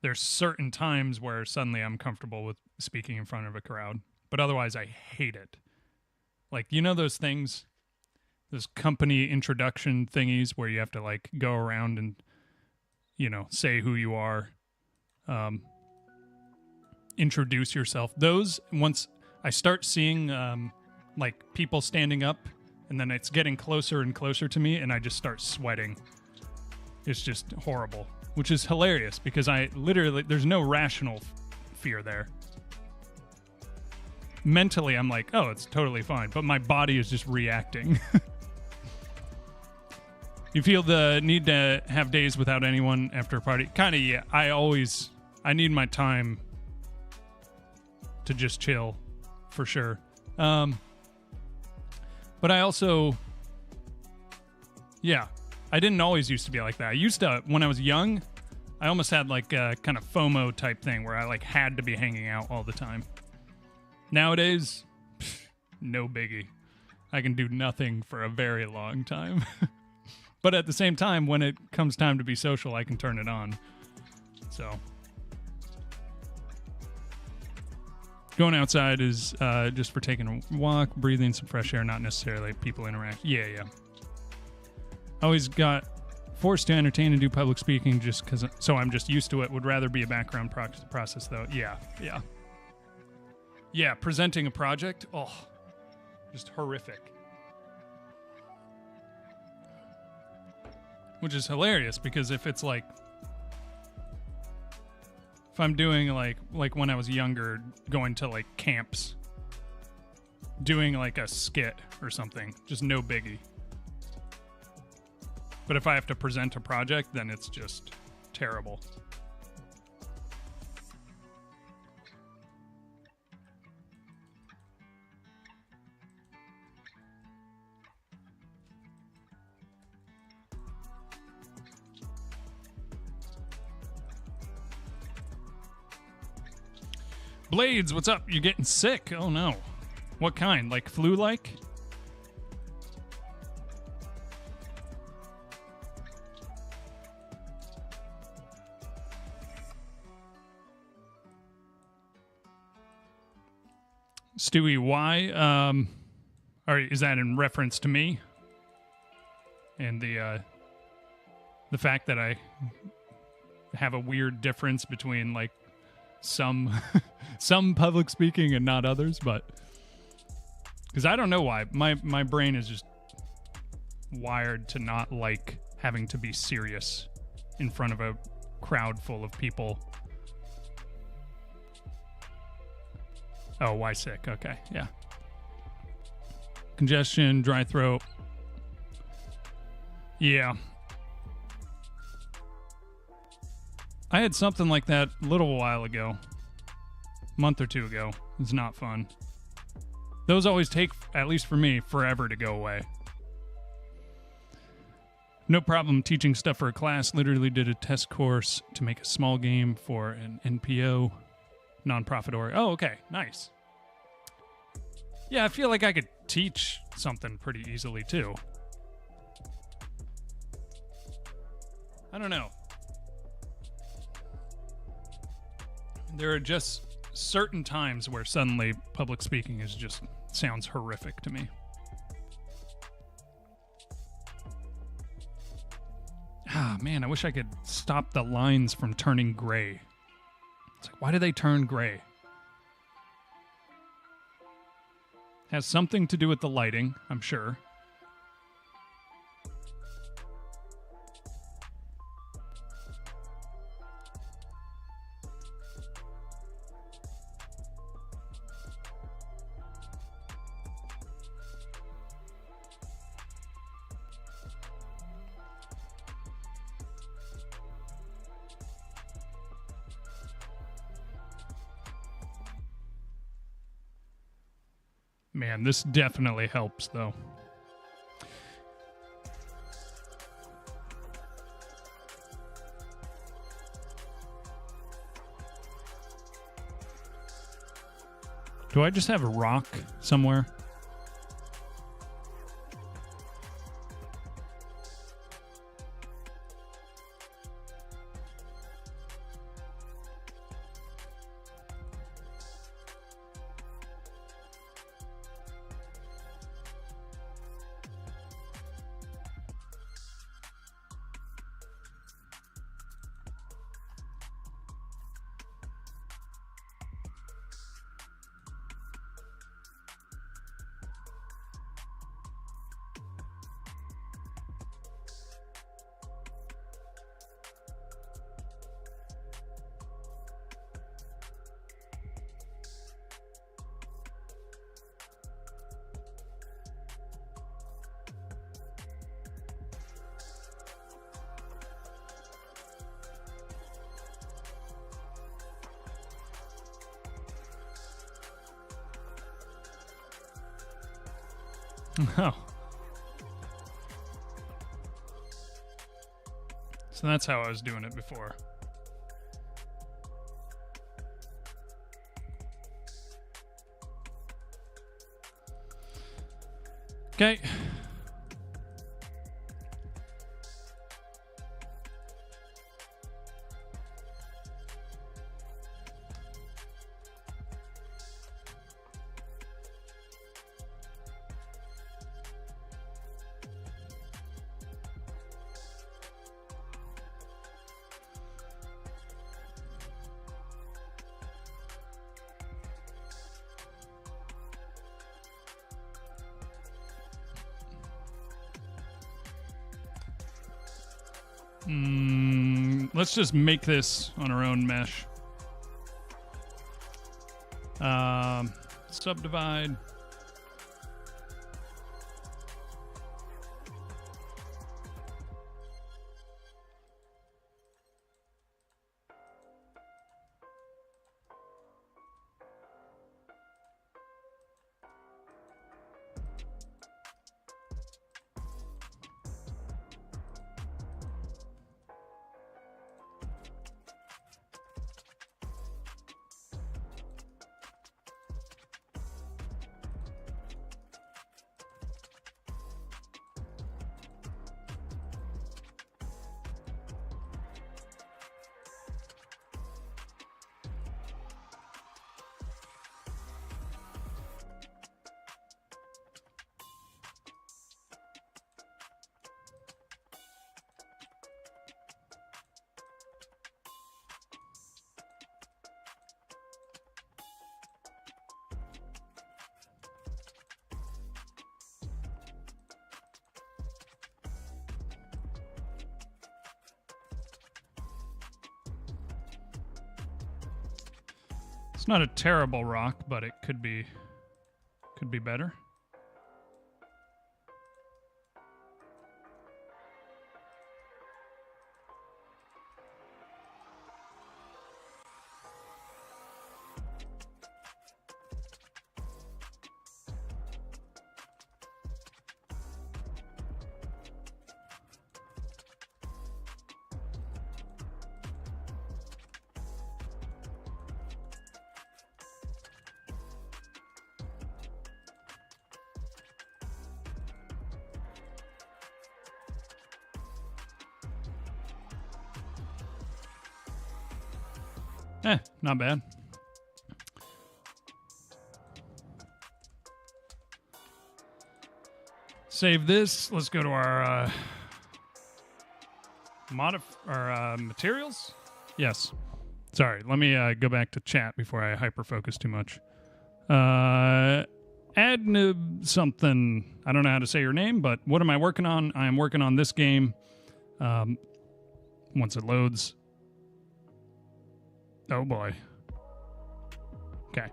there's certain times where suddenly I'm comfortable with speaking in front of a crowd, but otherwise I hate it. Like, you know those things, those company introduction thingies where you have to like go around and, you know, say who you are, introduce yourself. Those, once I start seeing like people standing up and then it's getting closer and closer to me and I just start sweating. It's just horrible, which is hilarious because I literally, there's no rational fear there. Mentally, I'm like, oh, it's totally fine, but my body is just reacting. You feel the need to have days without anyone after a party? Kind of, yeah. I need my time to just chill, for sure. But I also, yeah, I didn't always used to be like that. I used to, when I was young, I almost had like a kind of FOMO type thing where I like had to be hanging out all the time. Nowadays, no biggie. I can do nothing for a very long time. But at the same time, when it comes time to be social, I can turn it on. So, going outside is just for taking a walk, breathing some fresh air, not necessarily people interact. Yeah. Always got forced to entertain and do public speaking just because, so I'm just used to it. Would rather be a background process, though. Yeah, presenting a project, just horrific. Which is hilarious because if it's like, if I'm doing like when I was younger, going to like camps, doing like a skit or something, just no biggie. But if I have to present a project, then it's just terrible. Blades, what's up? You're getting sick? Oh no. What kind? Like flu-like? Stewie, why? Is that in reference to me? And the fact that I have a weird difference between like some public speaking and not others, but because I don't know why my brain is just wired to not like having to be serious in front of a crowd full of people. Oh, why sick? Okay, yeah. Congestion, dry throat. Yeah. I had something like that a little while ago. A month or two ago. It's not fun. Those always take, at least for me, forever to go away. No problem teaching stuff for a class. Literally did a test course to make a small game for an NPO, nonprofit org. Oh, okay. Nice. Yeah, I feel like I could teach something pretty easily, too. I don't know. There are just certain times where suddenly public speaking is just sounds horrific to me. Ah, man, I wish I could stop the lines from turning gray. It's like, why do they turn gray? Has something to do with the lighting, I'm sure. Man, this definitely helps, though. Do I just have a rock somewhere? Oh. So that's how I was doing it before. Okay. Let's just make this on our own mesh. Subdivide. It's not a terrible rock, but it could be better. Not bad. Save this. Let's go to our materials. Yes. Sorry. Let me go back to chat before I hyper-focus too much. Add something. I don't know how to say your name, but what am I working on? I am working on this game. Once it loads. Oh boy. Okay.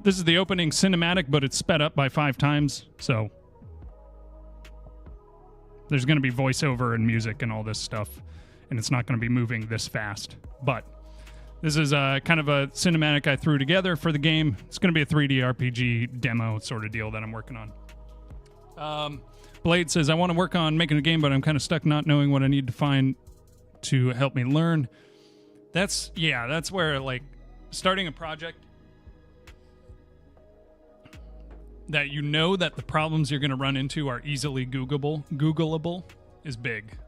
This is the opening cinematic, but it's sped up by 5 times, so there's going to be voiceover and music and all this stuff, and it's not going to be moving this fast. But This is kind of a cinematic I threw together for the game. It's going to be a 3D RPG demo sort of deal that I'm working on. Blade says, I want to work on making a game, but I'm kind of stuck not knowing what I need to find to help me learn. That's where, like, starting a project that you know that the problems you're going to run into are easily Googleable is big.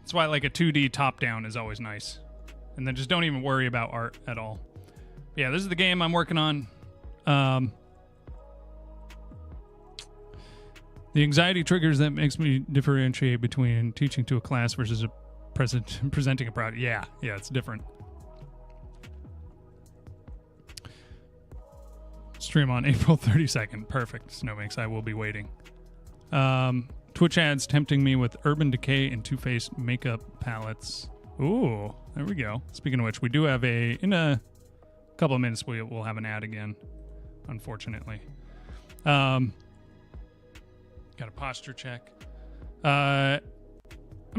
That's why, like, a 2D top-down is always nice. And then just don't even worry about art at all. Yeah, this is the game I'm working on. The anxiety triggers that makes me differentiate between teaching to a class versus presenting a product. Yeah, it's different. Stream on April 32nd. Perfect. Snowbanks, I will be waiting. Twitch ads tempting me with Urban Decay and Too Faced makeup palettes. Ooh, there we go. Speaking of which, we do have in a couple of minutes, we'll have an ad again, unfortunately. Got a posture check. I'm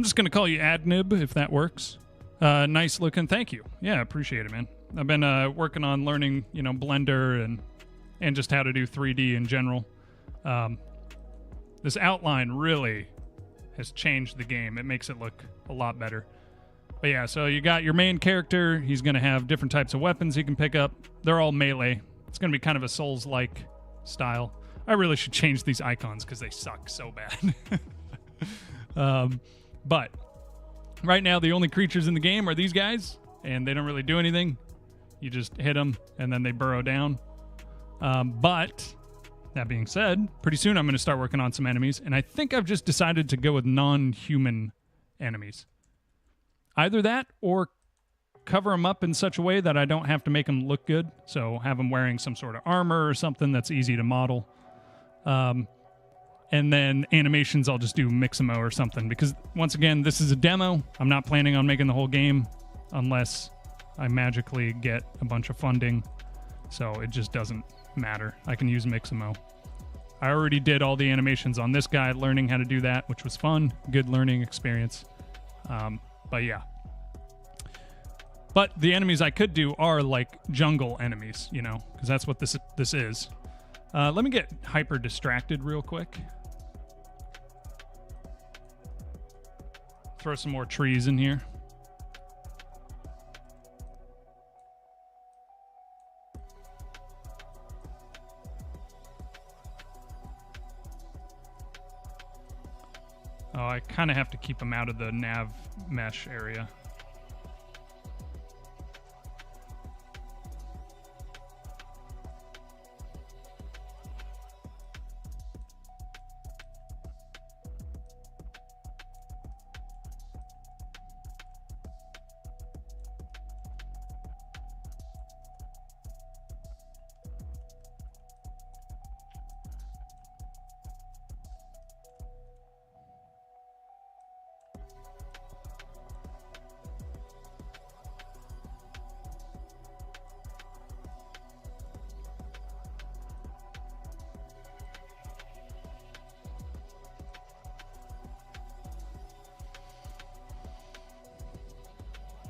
just going to call you Adnib, if that works. Nice looking. Thank you. Yeah, appreciate it, man. I've been working on learning, Blender and just how to do 3D in general. This outline really has changed the game. It makes it look a lot better. But yeah, so you got your main character. He's going to have different types of weapons he can pick up. They're all melee. It's going to be kind of a Souls-like style. I really should change these icons because they suck so bad. But right now, the only creatures in the game are these guys, and they don't really do anything. You just hit them, and then they burrow down. But that being said, pretty soon I'm going to start working on some enemies, and I think I've just decided to go with non-human enemies. Either that or cover them up in such a way that I don't have to make them look good. So have them wearing some sort of armor or something that's easy to model. And then animations, I'll just do Mixamo or something. Because, once again, this is a demo. I'm not planning on making the whole game unless I magically get a bunch of funding. So it just doesn't matter. I can use Mixamo. I already did all the animations on this guy, learning how to do that, which was fun. Good learning experience. But yeah. But the enemies I could do are like jungle enemies, because that's what this is. Let me get hyper distracted real quick. Throw some more trees in here. Oh, I kind of have to keep them out of the nav mesh area.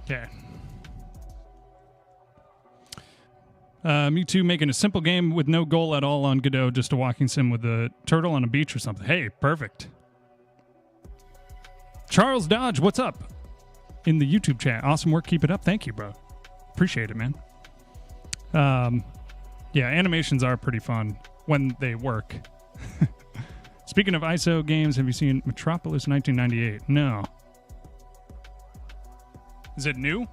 Okay. Me too, making a simple game with no goal at all on Godot, just a walking sim with a turtle on a beach or something. Hey, perfect. Charles Dodge, what's up? In the YouTube chat. Awesome work. Keep it up. Thank you, bro. Appreciate it, man. Yeah, animations are pretty fun when they work. Speaking of ISO games, have you seen Metropolis 1998? No. Is it new?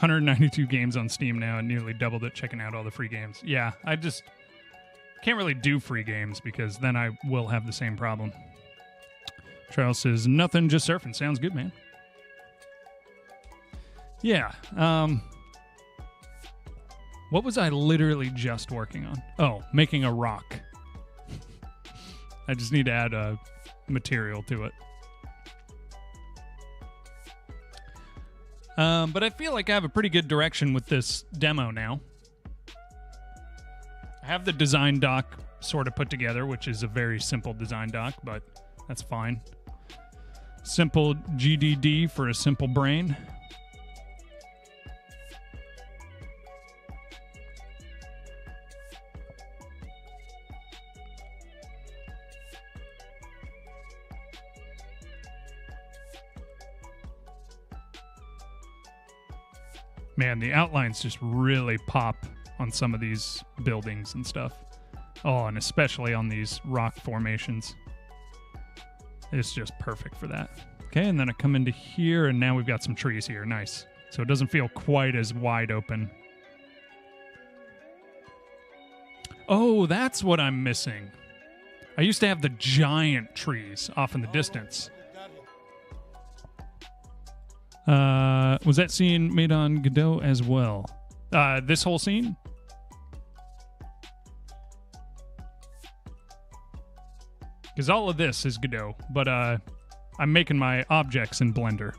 $192 games on Steam now and nearly doubled it checking out all the free games. Yeah, I just can't really do free games because then I will have the same problem. Charles says, nothing, just surfing. Sounds good, man. Yeah. What was I literally just working on? Oh, making a rock. I just need to add material to it. But I feel like I have a pretty good direction with this demo now. I have the design doc sort of put together, which is a very simple design doc, but that's fine. Simple GDD for a simple brain. Man, the outlines just really pop on some of these buildings and stuff. Oh, and especially on these rock formations. It's just perfect for that. Okay, and then I come into here, and now we've got some trees here. Nice. So it doesn't feel quite as wide open. Oh, that's what I'm missing. I used to have the giant trees off in the distance. Was that scene made on Godot as well? This whole scene? Because all of this is Godot, but I'm making my objects in Blender.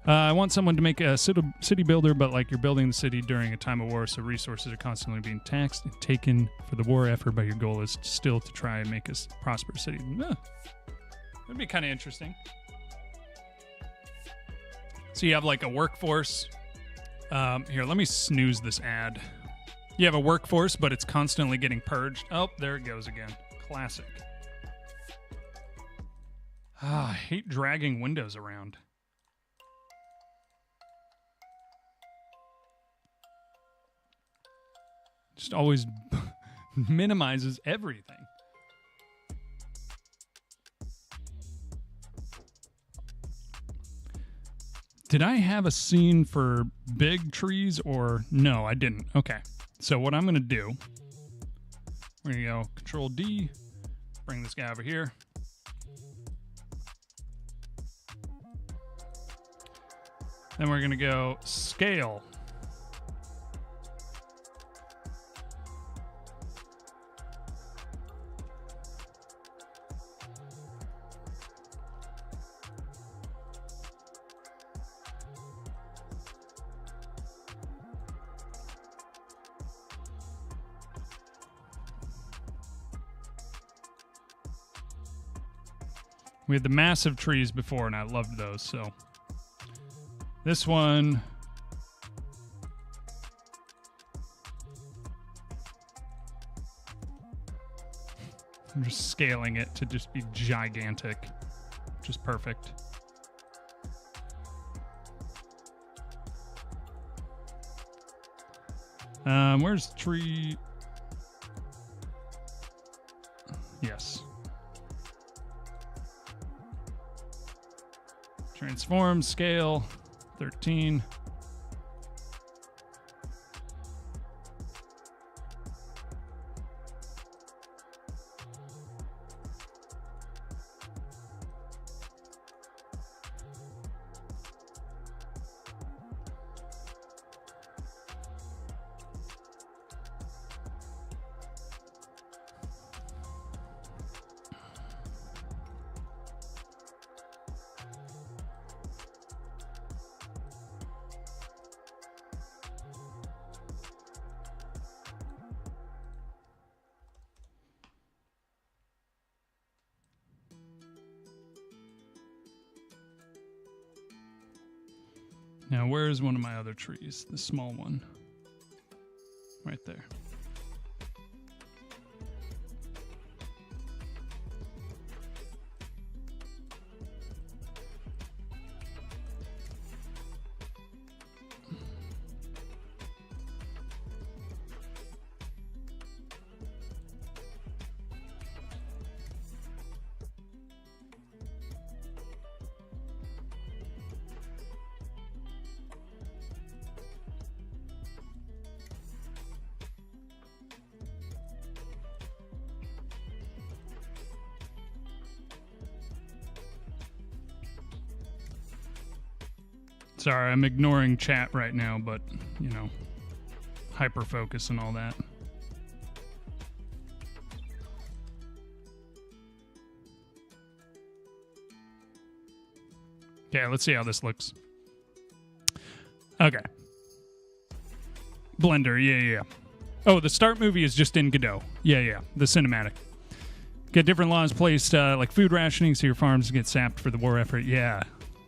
I want someone to make a city builder, but like you're building the city during a time of war, so resources are constantly being taxed and taken for the war effort, but your goal is still to try and make a prosperous city. That'd be kind of interesting. So you have like a workforce. Here, let me snooze this ad. You have a workforce, but it's constantly getting purged. Oh, there it goes again. Classic. I hate dragging windows around. Just always minimizes everything. Did I have a scene for big trees or no, I didn't. Okay. So what I'm going to do, we're going to go Control D, bring this guy over here. Then we're going to go Scale. We had the massive trees before, and I loved those, so. This one. I'm just scaling it to just be gigantic, which is perfect. Where's the tree? Yes. Transform, scale, 13. Now, where's one of my other trees? The small one. Right there. Sorry, I'm ignoring chat right now, but, you know, hyper focus and all that. Okay, let's see how this looks. Okay. Blender, yeah. Oh, the start movie is just in Godot. Yeah, the cinematic. Get different laws placed, like food rationing, so your farms get sapped for the war effort. Yeah.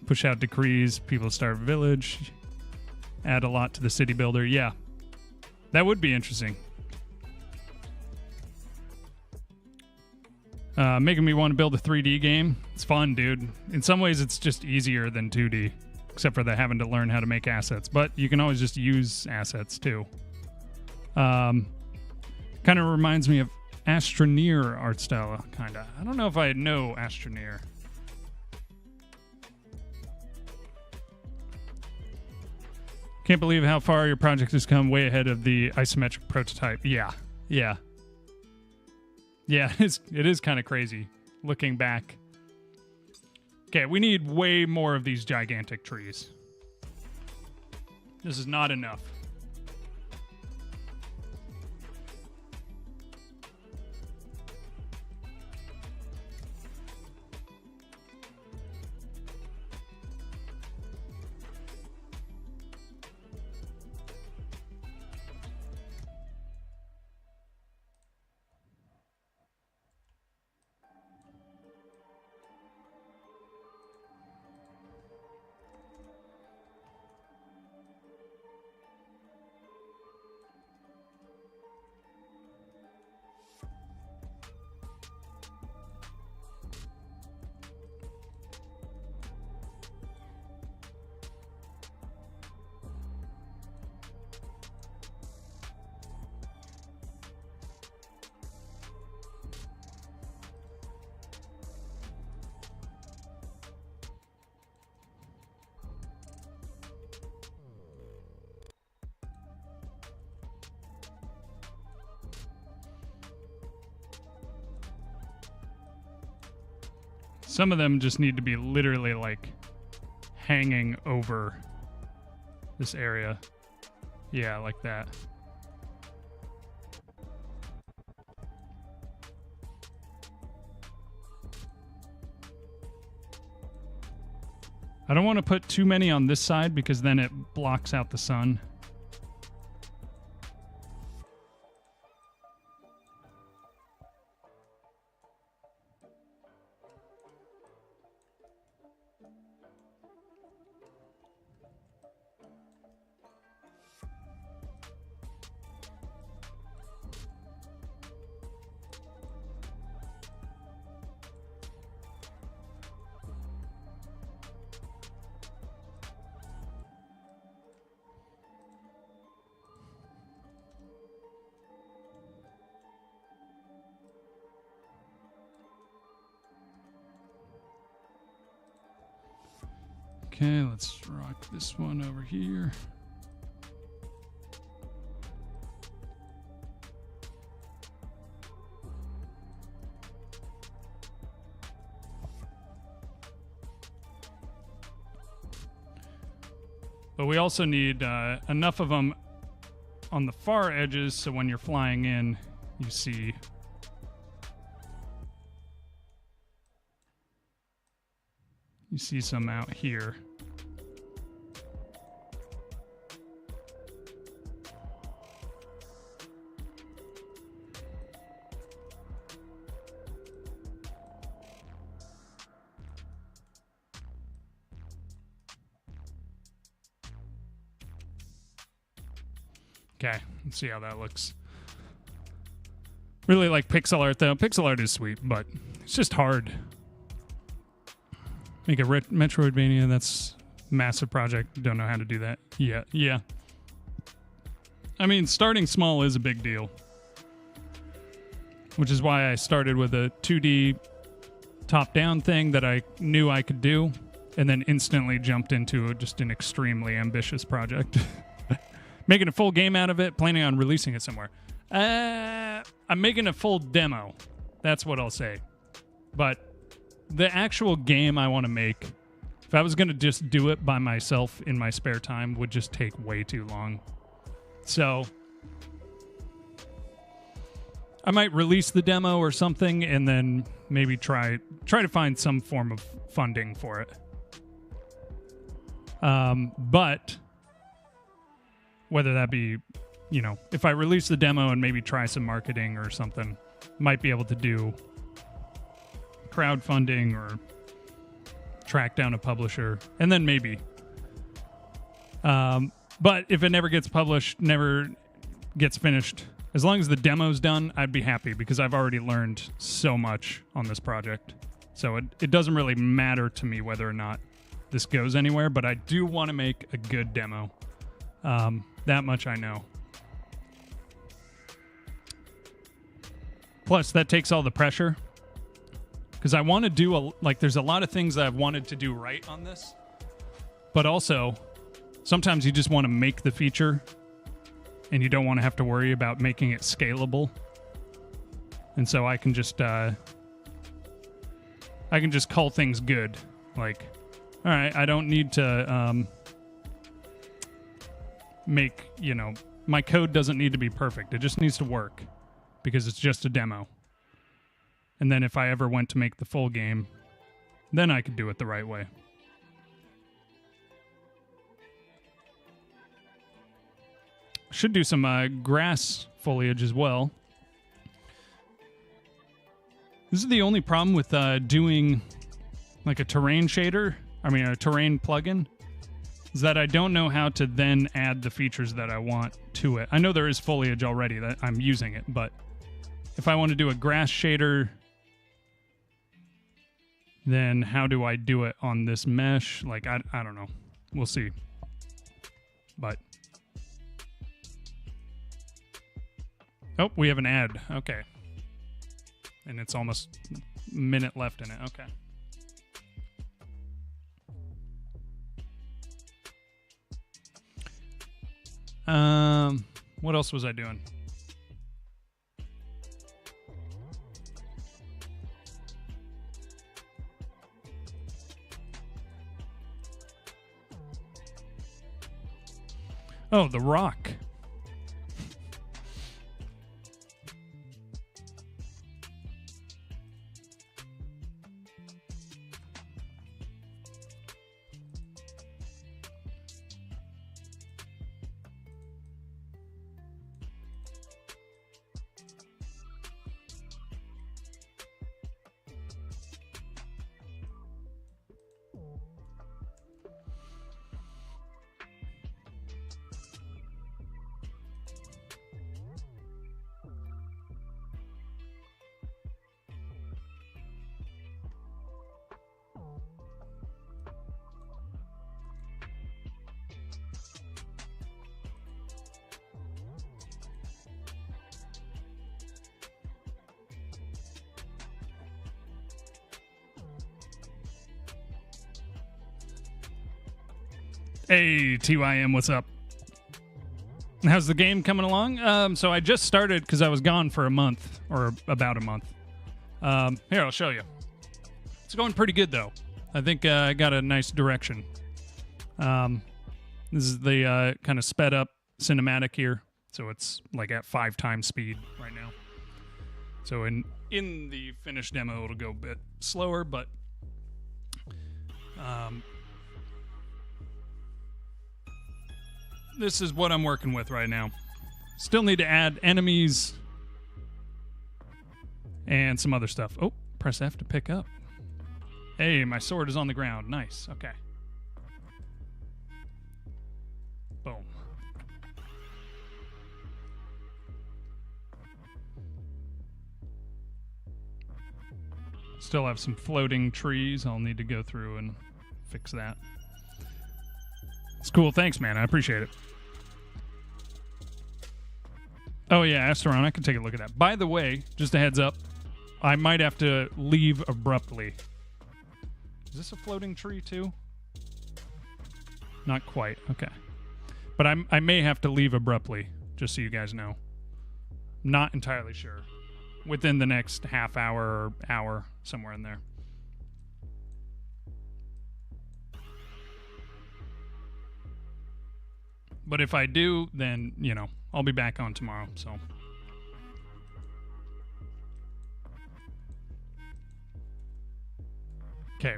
Push out decrees, people starve village. Add a lot to the city builder. Yeah. That would be interesting. Making me want to build a 3D game. It's fun, dude. In some ways, it's just easier than 2D, except for the having to learn how to make assets. But you can always just use assets, too. Kind of reminds me of Astroneer art style, kind of. I don't know if I know Astroneer. Can't believe how far your project has come, way ahead of the isometric prototype. Yeah. Yeah, it is kind of crazy looking back. Okay, we need way more of these gigantic trees. This is not enough. Some of them just need to be literally like hanging over this area. Yeah, like that. I don't want to put too many on this side because then it blocks out the sun. Okay, let's rock this one over here. But we also need enough of them on the far edges so when you're flying in, you see some out here. Okay, let's see how that looks. Really like pixel art though. Pixel art is sweet, but it's just hard. Make a Metroidvania, that's a massive project. Don't know how to do that yet. Yeah. I mean, starting small is a big deal. Which is why I started with a 2D top-down thing that I knew I could do, and then instantly jumped into just an extremely ambitious project. Making a full game out of it, planning on releasing it somewhere. I'm making a full demo. That's what I'll say. But the actual game I want to make, if I was going to just do it by myself in my spare time, would just take way too long. So I might release the demo or something and then maybe try to find some form of funding for it. But whether that be you know, if I release the demo and maybe try some marketing or something, might be able to do crowdfunding or track down a publisher, and then maybe. But if it never gets published, never gets finished, as long as the demo's done, I'd be happy because I've already learned so much on this project. So it doesn't really matter to me whether or not this goes anywhere, but I do want to make a good demo. That much I know. Plus, that takes all the pressure. Because I want to do, there's a lot of things that I've wanted to do right on this. But also, sometimes you just want to make the feature and you don't want to have to worry about making it scalable. And so I can just call things good. Like, all right, I don't need to make, you know, my code doesn't need to be perfect. It just needs to work because it's just a demo. And then if I ever went to make the full game, then I could do it the right way. Should do some grass foliage as well. This is the only problem with doing like a terrain shader, a terrain plugin, is that I don't know how to then add the features that I want to it. I know there is foliage already that I'm using it, but if I want to do a grass shader, then how do I do it on this mesh? Like, I don't know. We'll see. But. Oh, we have an ad. Okay. And it's almost a minute left in it. Okay. What else was I doing? Oh, The Rock. Hey, TYM, what's up? How's the game coming along? So I just started because I was gone for a month, or about a month. Here, I'll show you. It's going pretty good, though. I think I got a nice direction. This is the kind of sped up cinematic here. So it's like at 5 times speed right now. So in the finished demo, it'll go a bit slower, but this is what I'm working with right now. Still need to add enemies and some other stuff. Oh, press F to pick up. Hey, my sword is on the ground. Nice. Okay. Boom. Still have some floating trees. I'll need to go through and fix that. It's cool. Thanks, man. I appreciate it. Oh, yeah, Asteron. I can take a look at that. By the way, just a heads up, I might have to leave abruptly. Is this a floating tree, too? Not quite. Okay. But I may have to leave abruptly, just so you guys know. Not entirely sure. Within the next half hour or hour, somewhere in there. But if I do, then, you know, I'll be back on tomorrow, so. Okay.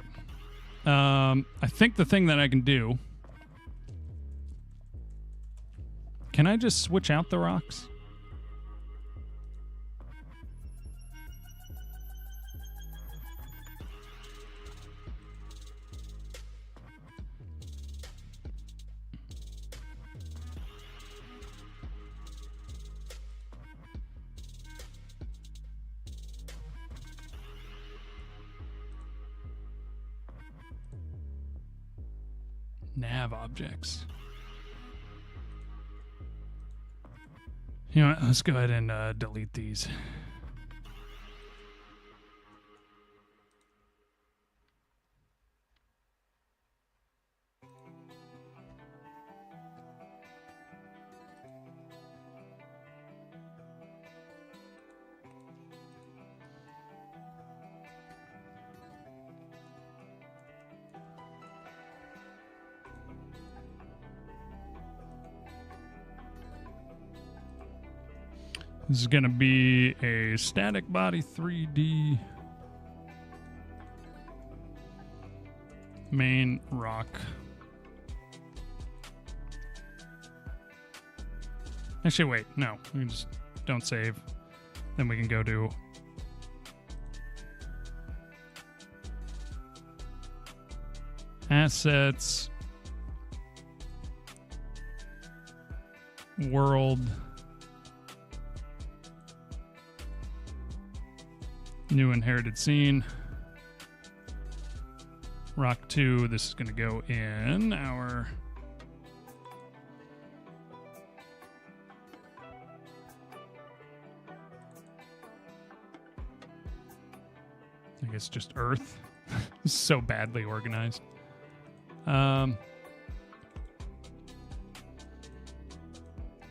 I think the thing that I can do... Can I just switch out the rocks? Nav objects. You know what? Let's go ahead and delete these. This is going to be a static body 3D main rock. Actually, wait, no, we just don't save. Then we can go to assets, world, new inherited scene. Rock 2, this is going to go in our I guess just Earth. So badly organized.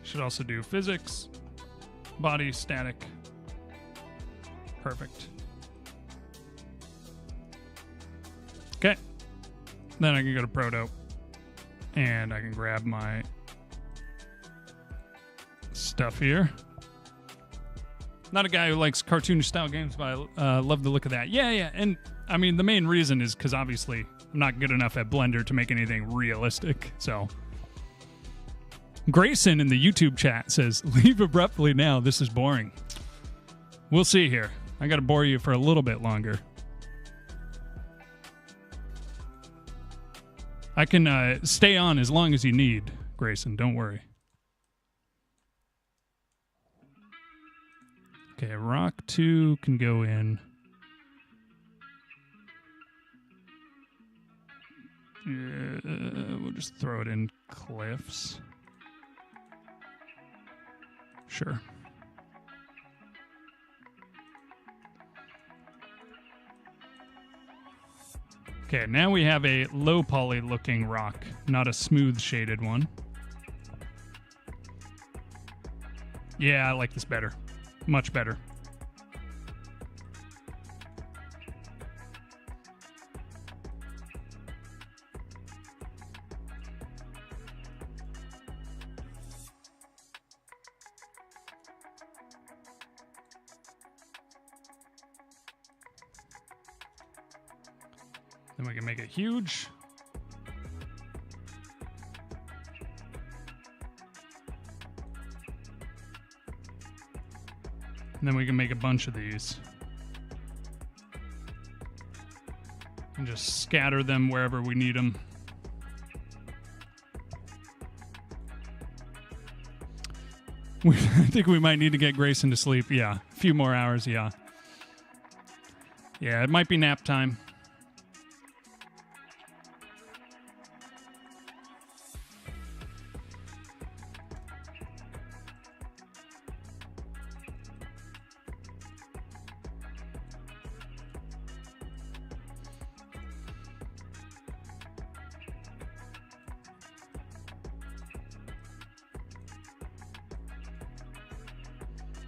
Should also do physics, body, static. Perfect. Okay. Then I can go to Proto and I can grab my stuff here. Not a guy who likes cartoonish style games, but I love the look of that. Yeah. And I mean, the main reason is because obviously I'm not good enough at Blender to make anything realistic. So Grayson in the YouTube chat says, leave abruptly now. This is boring. We'll see here. I got to bore you for a little bit longer. I can stay on as long as you need, Grayson. Don't worry. Okay, Rock 2 can go in. We'll just throw it in cliffs. Sure. Okay, now we have a low poly looking rock, not a smooth shaded one. Yeah, I like this better. Much better. Then we can make it huge. And then we can make a bunch of these. And just scatter them wherever we need them. I think we might need to get Grayson to sleep. Yeah, a few more hours, yeah. Yeah, it might be nap time.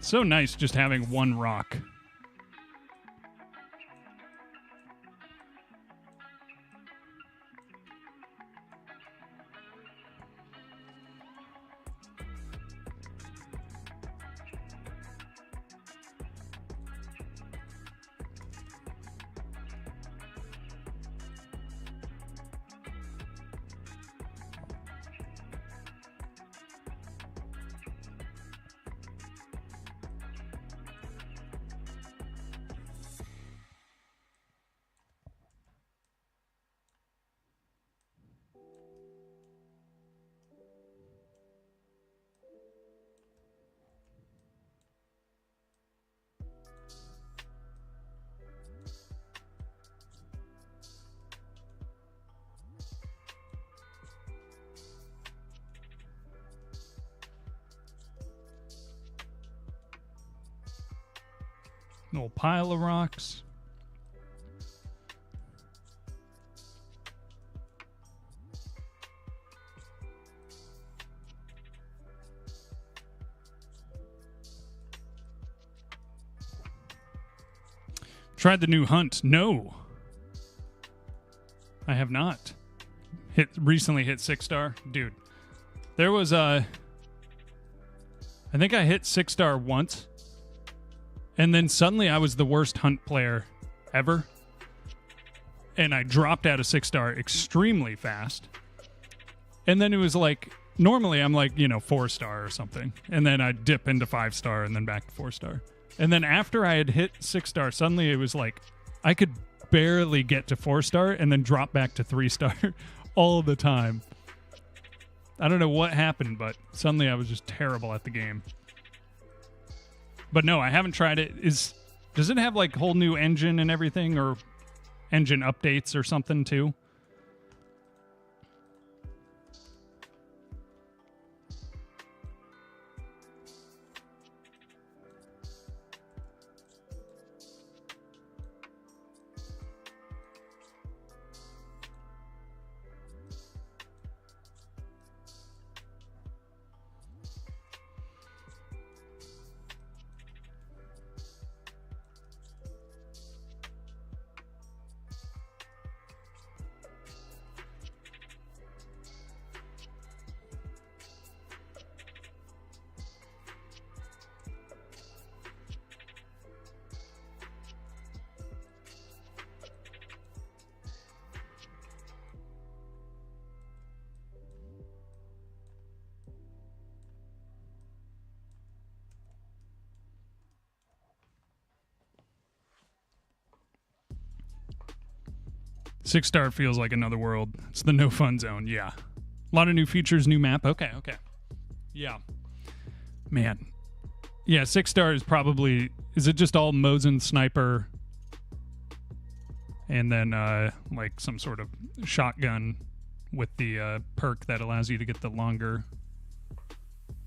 So nice just having one rock. An old pile of rocks. Tried the new hunt. No. I have not. Recently hit 6-star. Dude. There was I think I hit 6-star once. And then suddenly I was the worst hunt player ever. And I dropped out of 6-star extremely fast. And then it was like, normally I'm like, 4-star or something. And then I'd dip into 5-star and then back to 4-star. And then after I had hit 6-star, suddenly it was like I could barely get to 4-star and then drop back to 3-star all the time. I don't know what happened, but suddenly I was just terrible at the game. But no, I haven't tried it. Does it have like whole new engine and everything, or engine updates or something too? Six-star feels like another world. It's the no fun zone. Yeah. A lot of new features, new map. Okay. Yeah. Man. Yeah, 6-star is probably... Is it just all Mosin sniper and then like some sort of shotgun with the perk that allows you to get the longer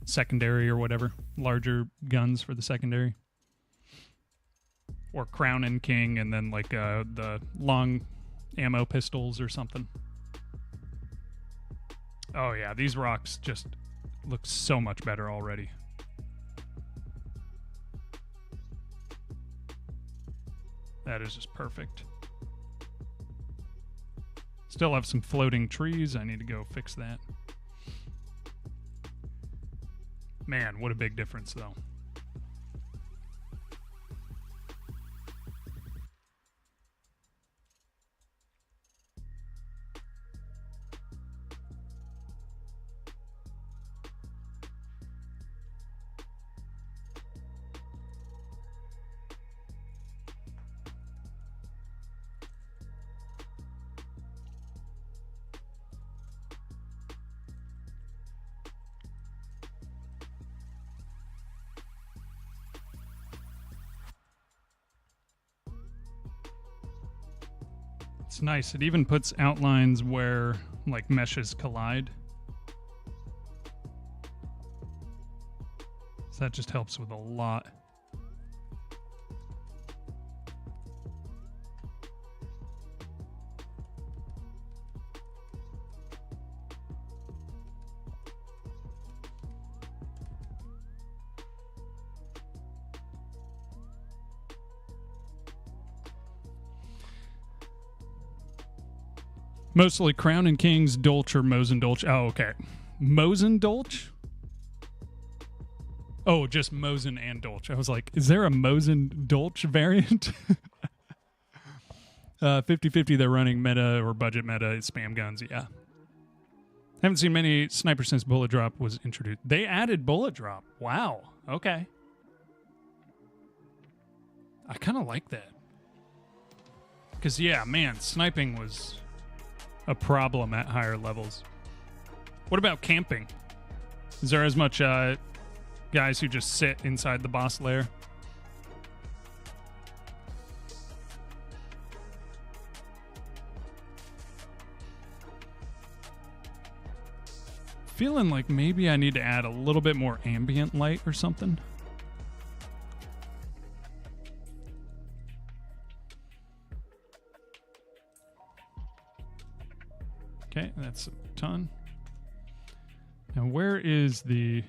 secondary or whatever? Larger guns for the secondary? Or Crown and King and then like the long... ammo pistols or something. Oh yeah, these rocks just look so much better already. That is just perfect. Still have some floating trees. I need to go fix that. Man, what a big difference though. It's nice. It even puts outlines where like meshes collide. So that just helps with a lot. Mostly Crown and Kings, Dolch, or Mosin Dolch. Oh, okay. Mosin Dolch? Oh, just Mosin and Dolch. I was like, is there a Mosin Dolch variant? 50-50, they're running meta or budget meta spam guns, yeah. Haven't seen many snipers since Bullet Drop was introduced. They added Bullet Drop. Wow. Okay. I kind of like that. Because, yeah, man, sniping was... a problem at higher levels. What about camping? Is there as much guys who just sit inside the boss lair? Feeling like maybe I need to add a little bit more ambient light or something. Okay, that's a ton. Now, where is the...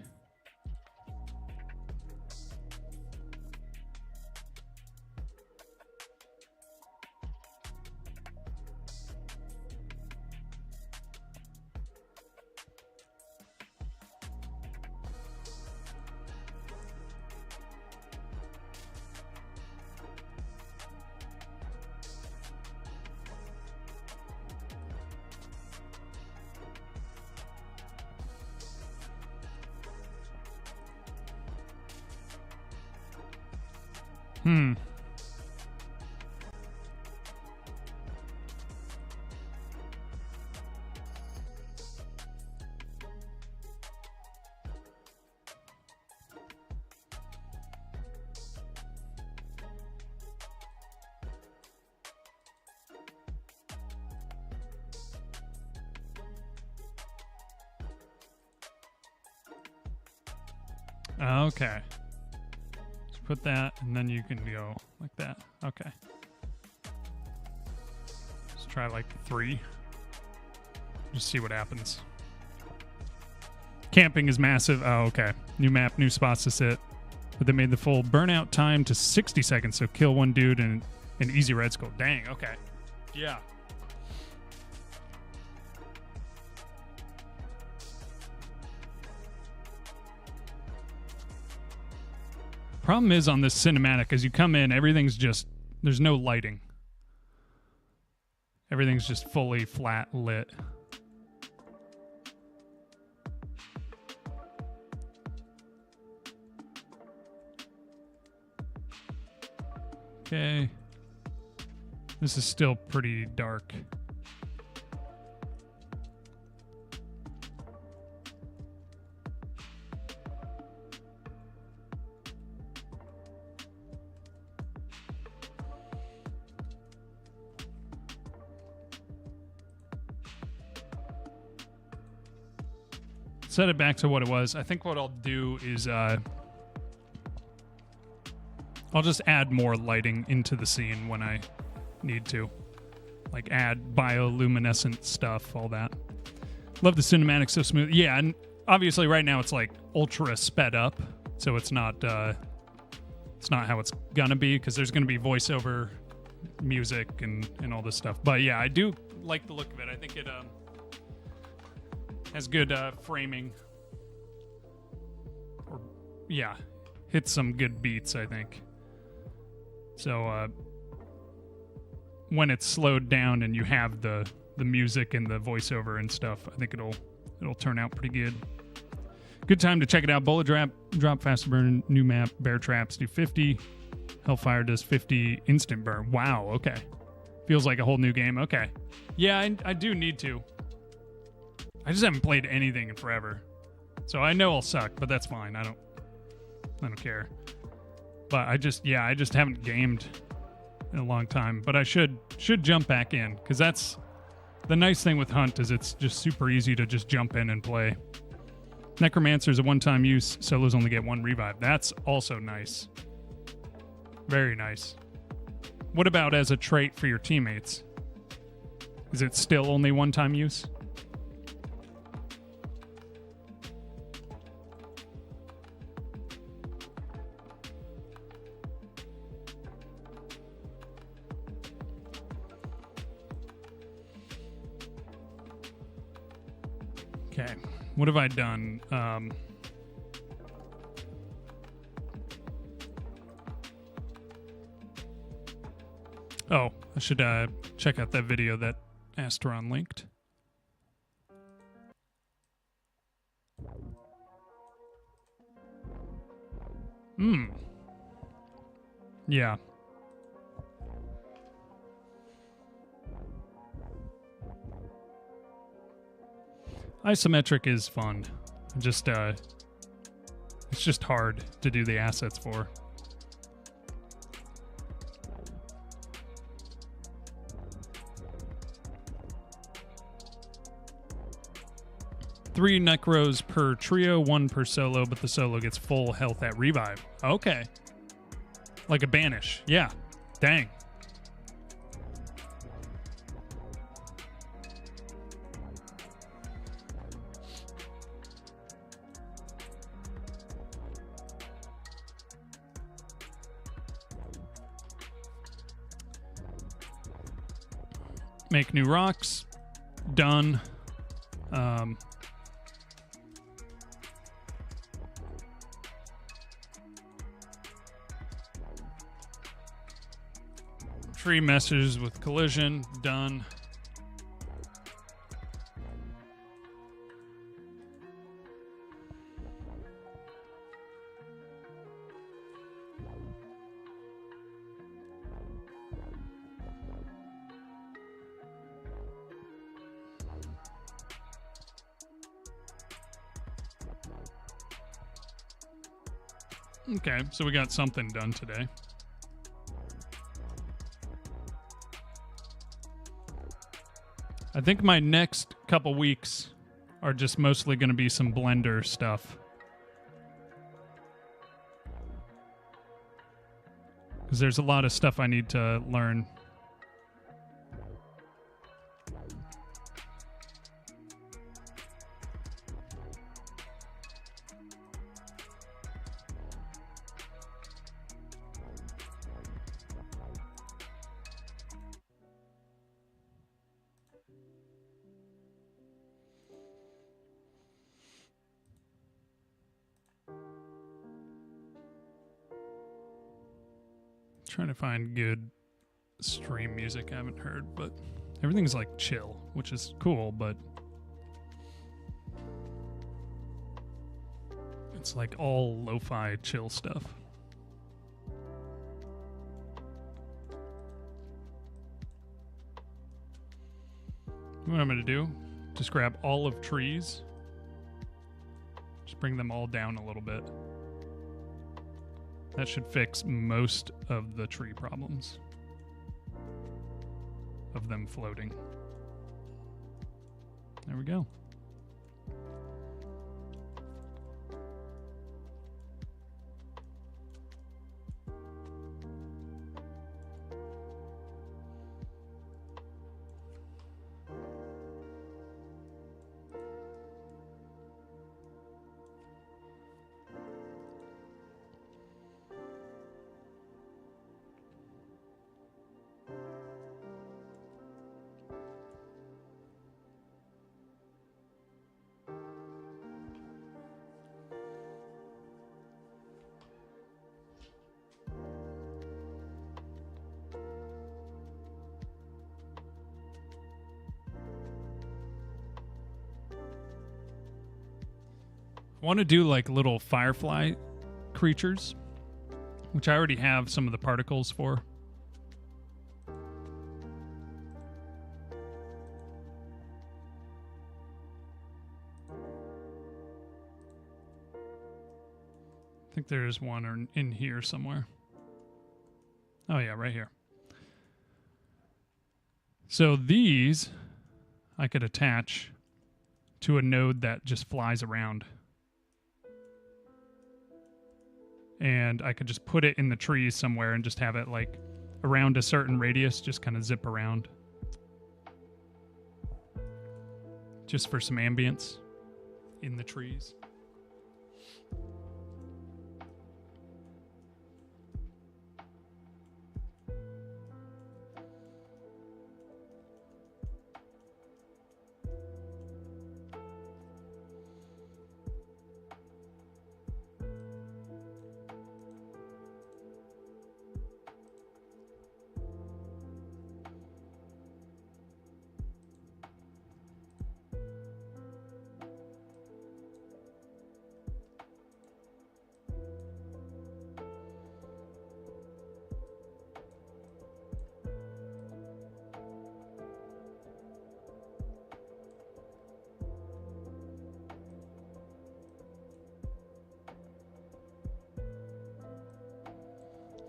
Okay. Just put that, and then you can go like that. Okay. Let's try like 3. Just see what happens. Camping is massive. Oh, okay. New map, new spots to sit. But they made the full burnout time to 60 seconds, so kill one dude and an easy red skull. Dang, okay. Yeah. Problem is on this cinematic, as you come in, everything's just, there's no lighting. Everything's just fully flat lit. Okay. This is still pretty dark. Set it back to what it was. I think what I'll do is I'll just add more lighting into the scene when I need to. Like add bioluminescent stuff, all that. Love the cinematic, so smooth. Yeah, and obviously right now it's like ultra sped up, so it's not how it's gonna be, because there's gonna be voiceover music and all this stuff. But yeah, I do like the look of it. I think it has good framing. Or yeah, hits some good beats, I think. So when it's slowed down and you have the music and the voiceover and stuff, I think it'll turn out pretty good. Good time to check it out. Bullet drop faster burn, new map, bear traps do 50. Hellfire does 50 instant burn. Wow, okay. Feels like a whole new game. Okay. Yeah, I do need to. I just haven't played anything in forever. So I know I'll suck, but that's fine. I don't care. But I just haven't gamed in a long time. But I should jump back in, because that's the nice thing with Hunt, is it's just super easy to just jump in and play. Necromancer is a one-time use. Solos only get 1 revive. That's also nice. Very nice. What about as a trait for your teammates? Is it still only one-time use? Okay, what have I done? Oh, I should check out that video that Astron linked. Yeah. Isometric is fun. Just it's just hard to do the assets for. Three necros per trio, 1 per solo, but the solo gets full health at revive. Okay. Like a banish. Yeah. Dang. Make new rocks. Done. Tree meshes with collision. Done. Okay, so we got something done today. I think my next couple weeks are just mostly going to be some Blender stuff. Because there's a lot of stuff I need to learn. Trying to find good stream music I haven't heard, but everything's like chill, which is cool, but it's like all lo-fi chill stuff. What I'm going to do, just grab all of trees, just bring them all down a little bit. That should fix most of the tree problems of them floating. There we go. I want to do like little firefly creatures, which I already have some of the particles for. I think there's one in here somewhere. Oh yeah, right here. So these I could attach to a node that just flies around. And I could just put it in the trees somewhere and just have it like around a certain radius, just kind of zip around. Just for some ambience in the trees.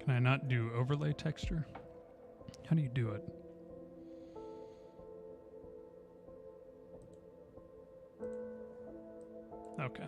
Can I not do overlay texture? How do you do it? Okay.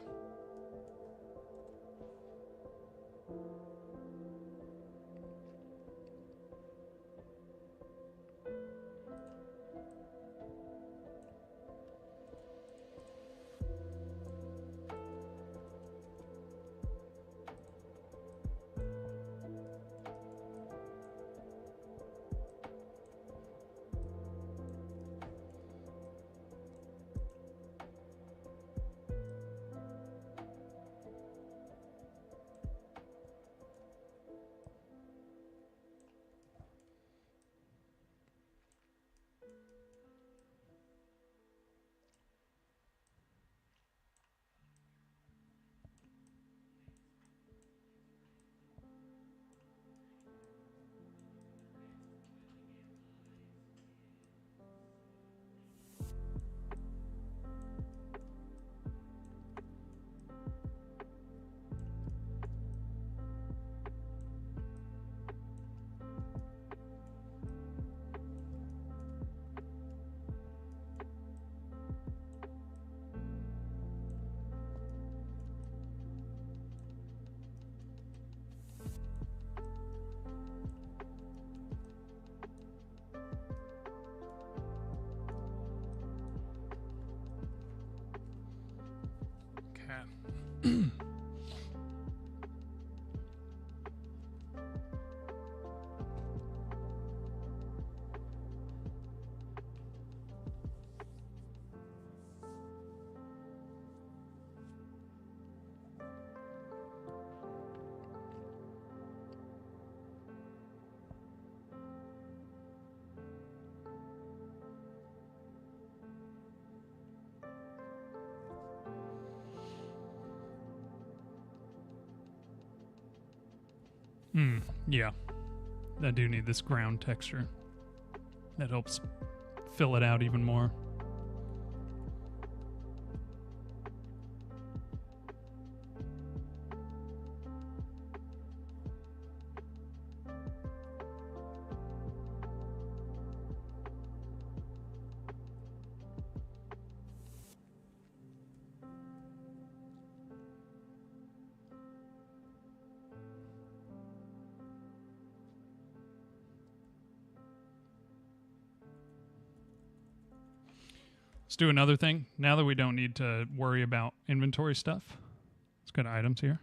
Yeah. I do need this ground texture. That helps fill it out even more. Let's do another thing. Now that we don't need to worry about inventory stuff, let's go to items here.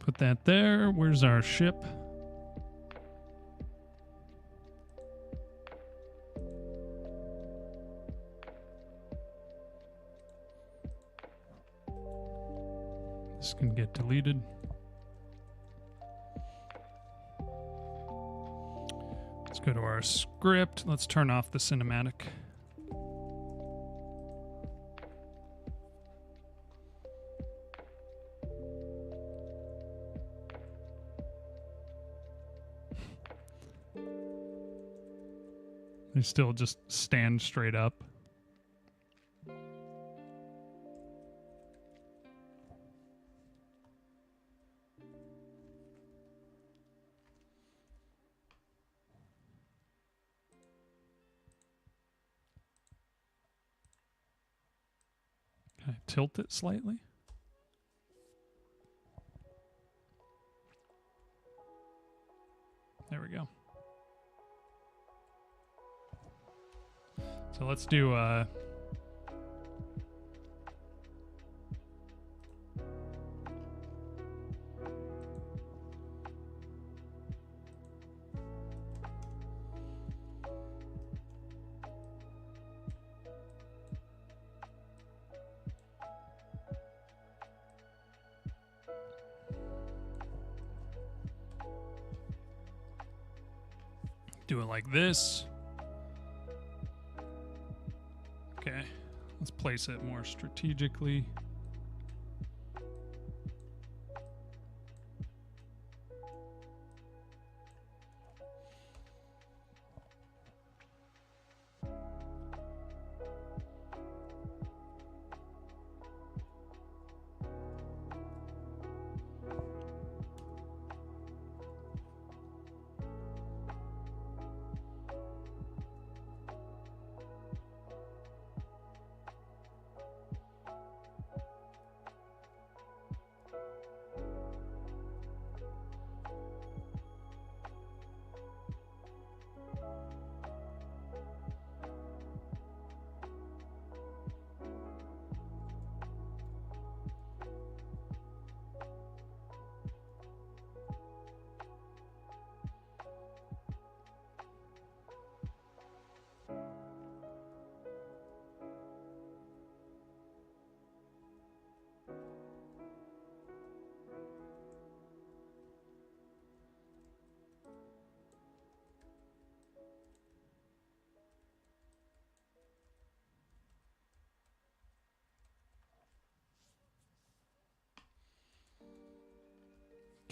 Put that there. Where's our ship? This can get deleted. Let's go to our script. Let's turn off the cinematic. They still just stand straight up. Can I tilt it slightly? There we go. So let's do do it like this. Okay, let's place it more strategically.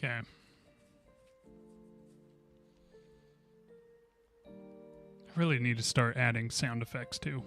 Okay. I really need to start adding sound effects too.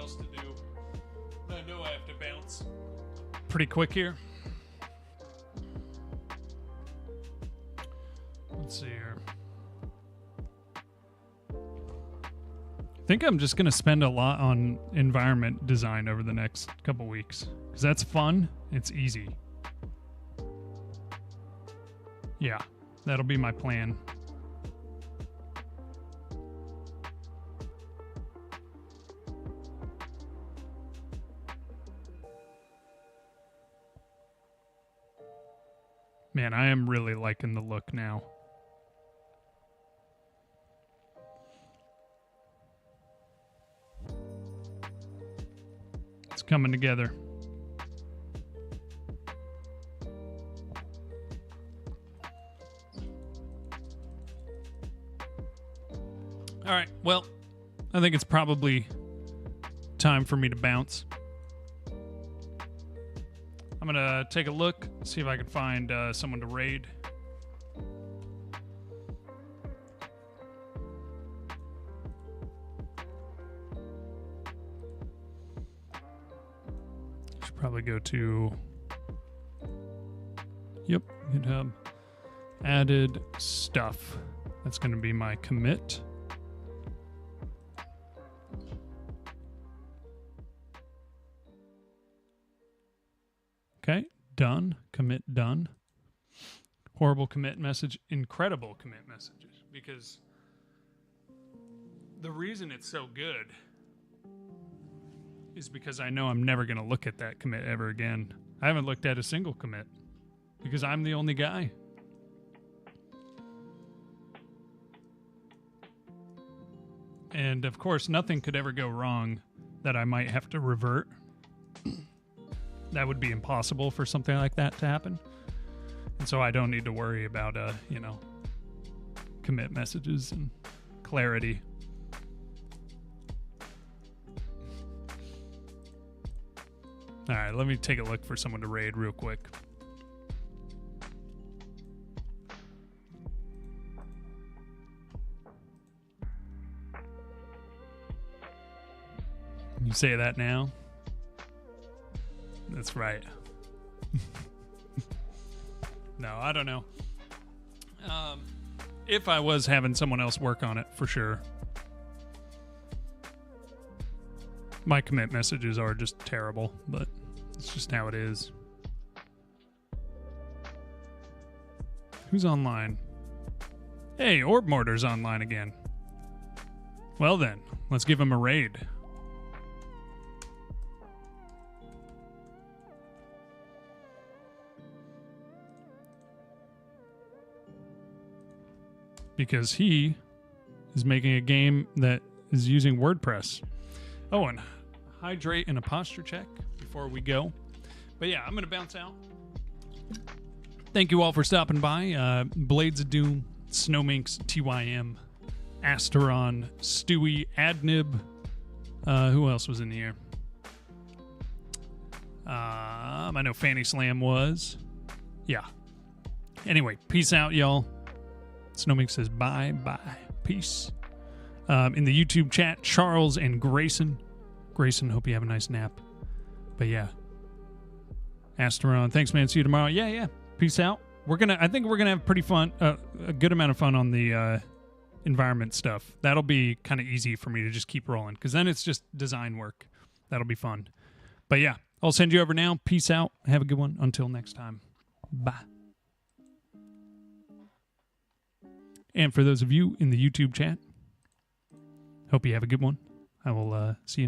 else to do. I know I have to bounce pretty quick here. Let's see here. I think I'm just going to spend a lot on environment design over the next couple weeks. Because that's fun. It's easy. Yeah, that'll be my plan. Man, I am really liking the look now. It's coming together. All right, well, I think it's probably time for me to bounce. I'm gonna take a look, see if I can find someone to raid. Should probably go to, yep, GitHub. Added stuff. That's gonna be my commit. Okay, done. Commit done. Horrible commit message, incredible commit messages. Because the reason it's so good is because I know I'm never going to look at that commit ever again. I haven't looked at a single commit because I'm the only guy. And of course, nothing could ever go wrong that I might have to revert. That would be impossible for something like that to happen. And so I don't need to worry about, commit messages and clarity. All right, let me take a look for someone to raid real quick. You say that now? That's right. No, I don't know. If I was having someone else work on it, for sure. My commit messages are just terrible, but it's just how it is. Who's online? Hey, Orb Mortar's online again. Well then, let's give him a raid. Because he is making a game that is using WordPress. Oh, and hydrate and a posture check before we go. But yeah, I'm going to bounce out. Thank you all for stopping by. Blades of Doom, Snowminx, TYM, Asteron, Stewie, Adnib. Who else was in here? I know Fanny Slam was. Yeah. Anyway, peace out, y'all. Snowmink says bye. Peace. In the YouTube chat, Charles and Grayson. Grayson, hope you have a nice nap. But yeah. Asteron, thanks, man. See you tomorrow. Yeah. Peace out. I think we're gonna have pretty fun, a good amount of fun on the environment stuff. That'll be kind of easy for me to just keep rolling, because then it's just design work. That'll be fun. But yeah, I'll send you over now. Peace out. Have a good one. Until next time. Bye. And for those of you in the YouTube chat, hope you have a good one. I will see you next time.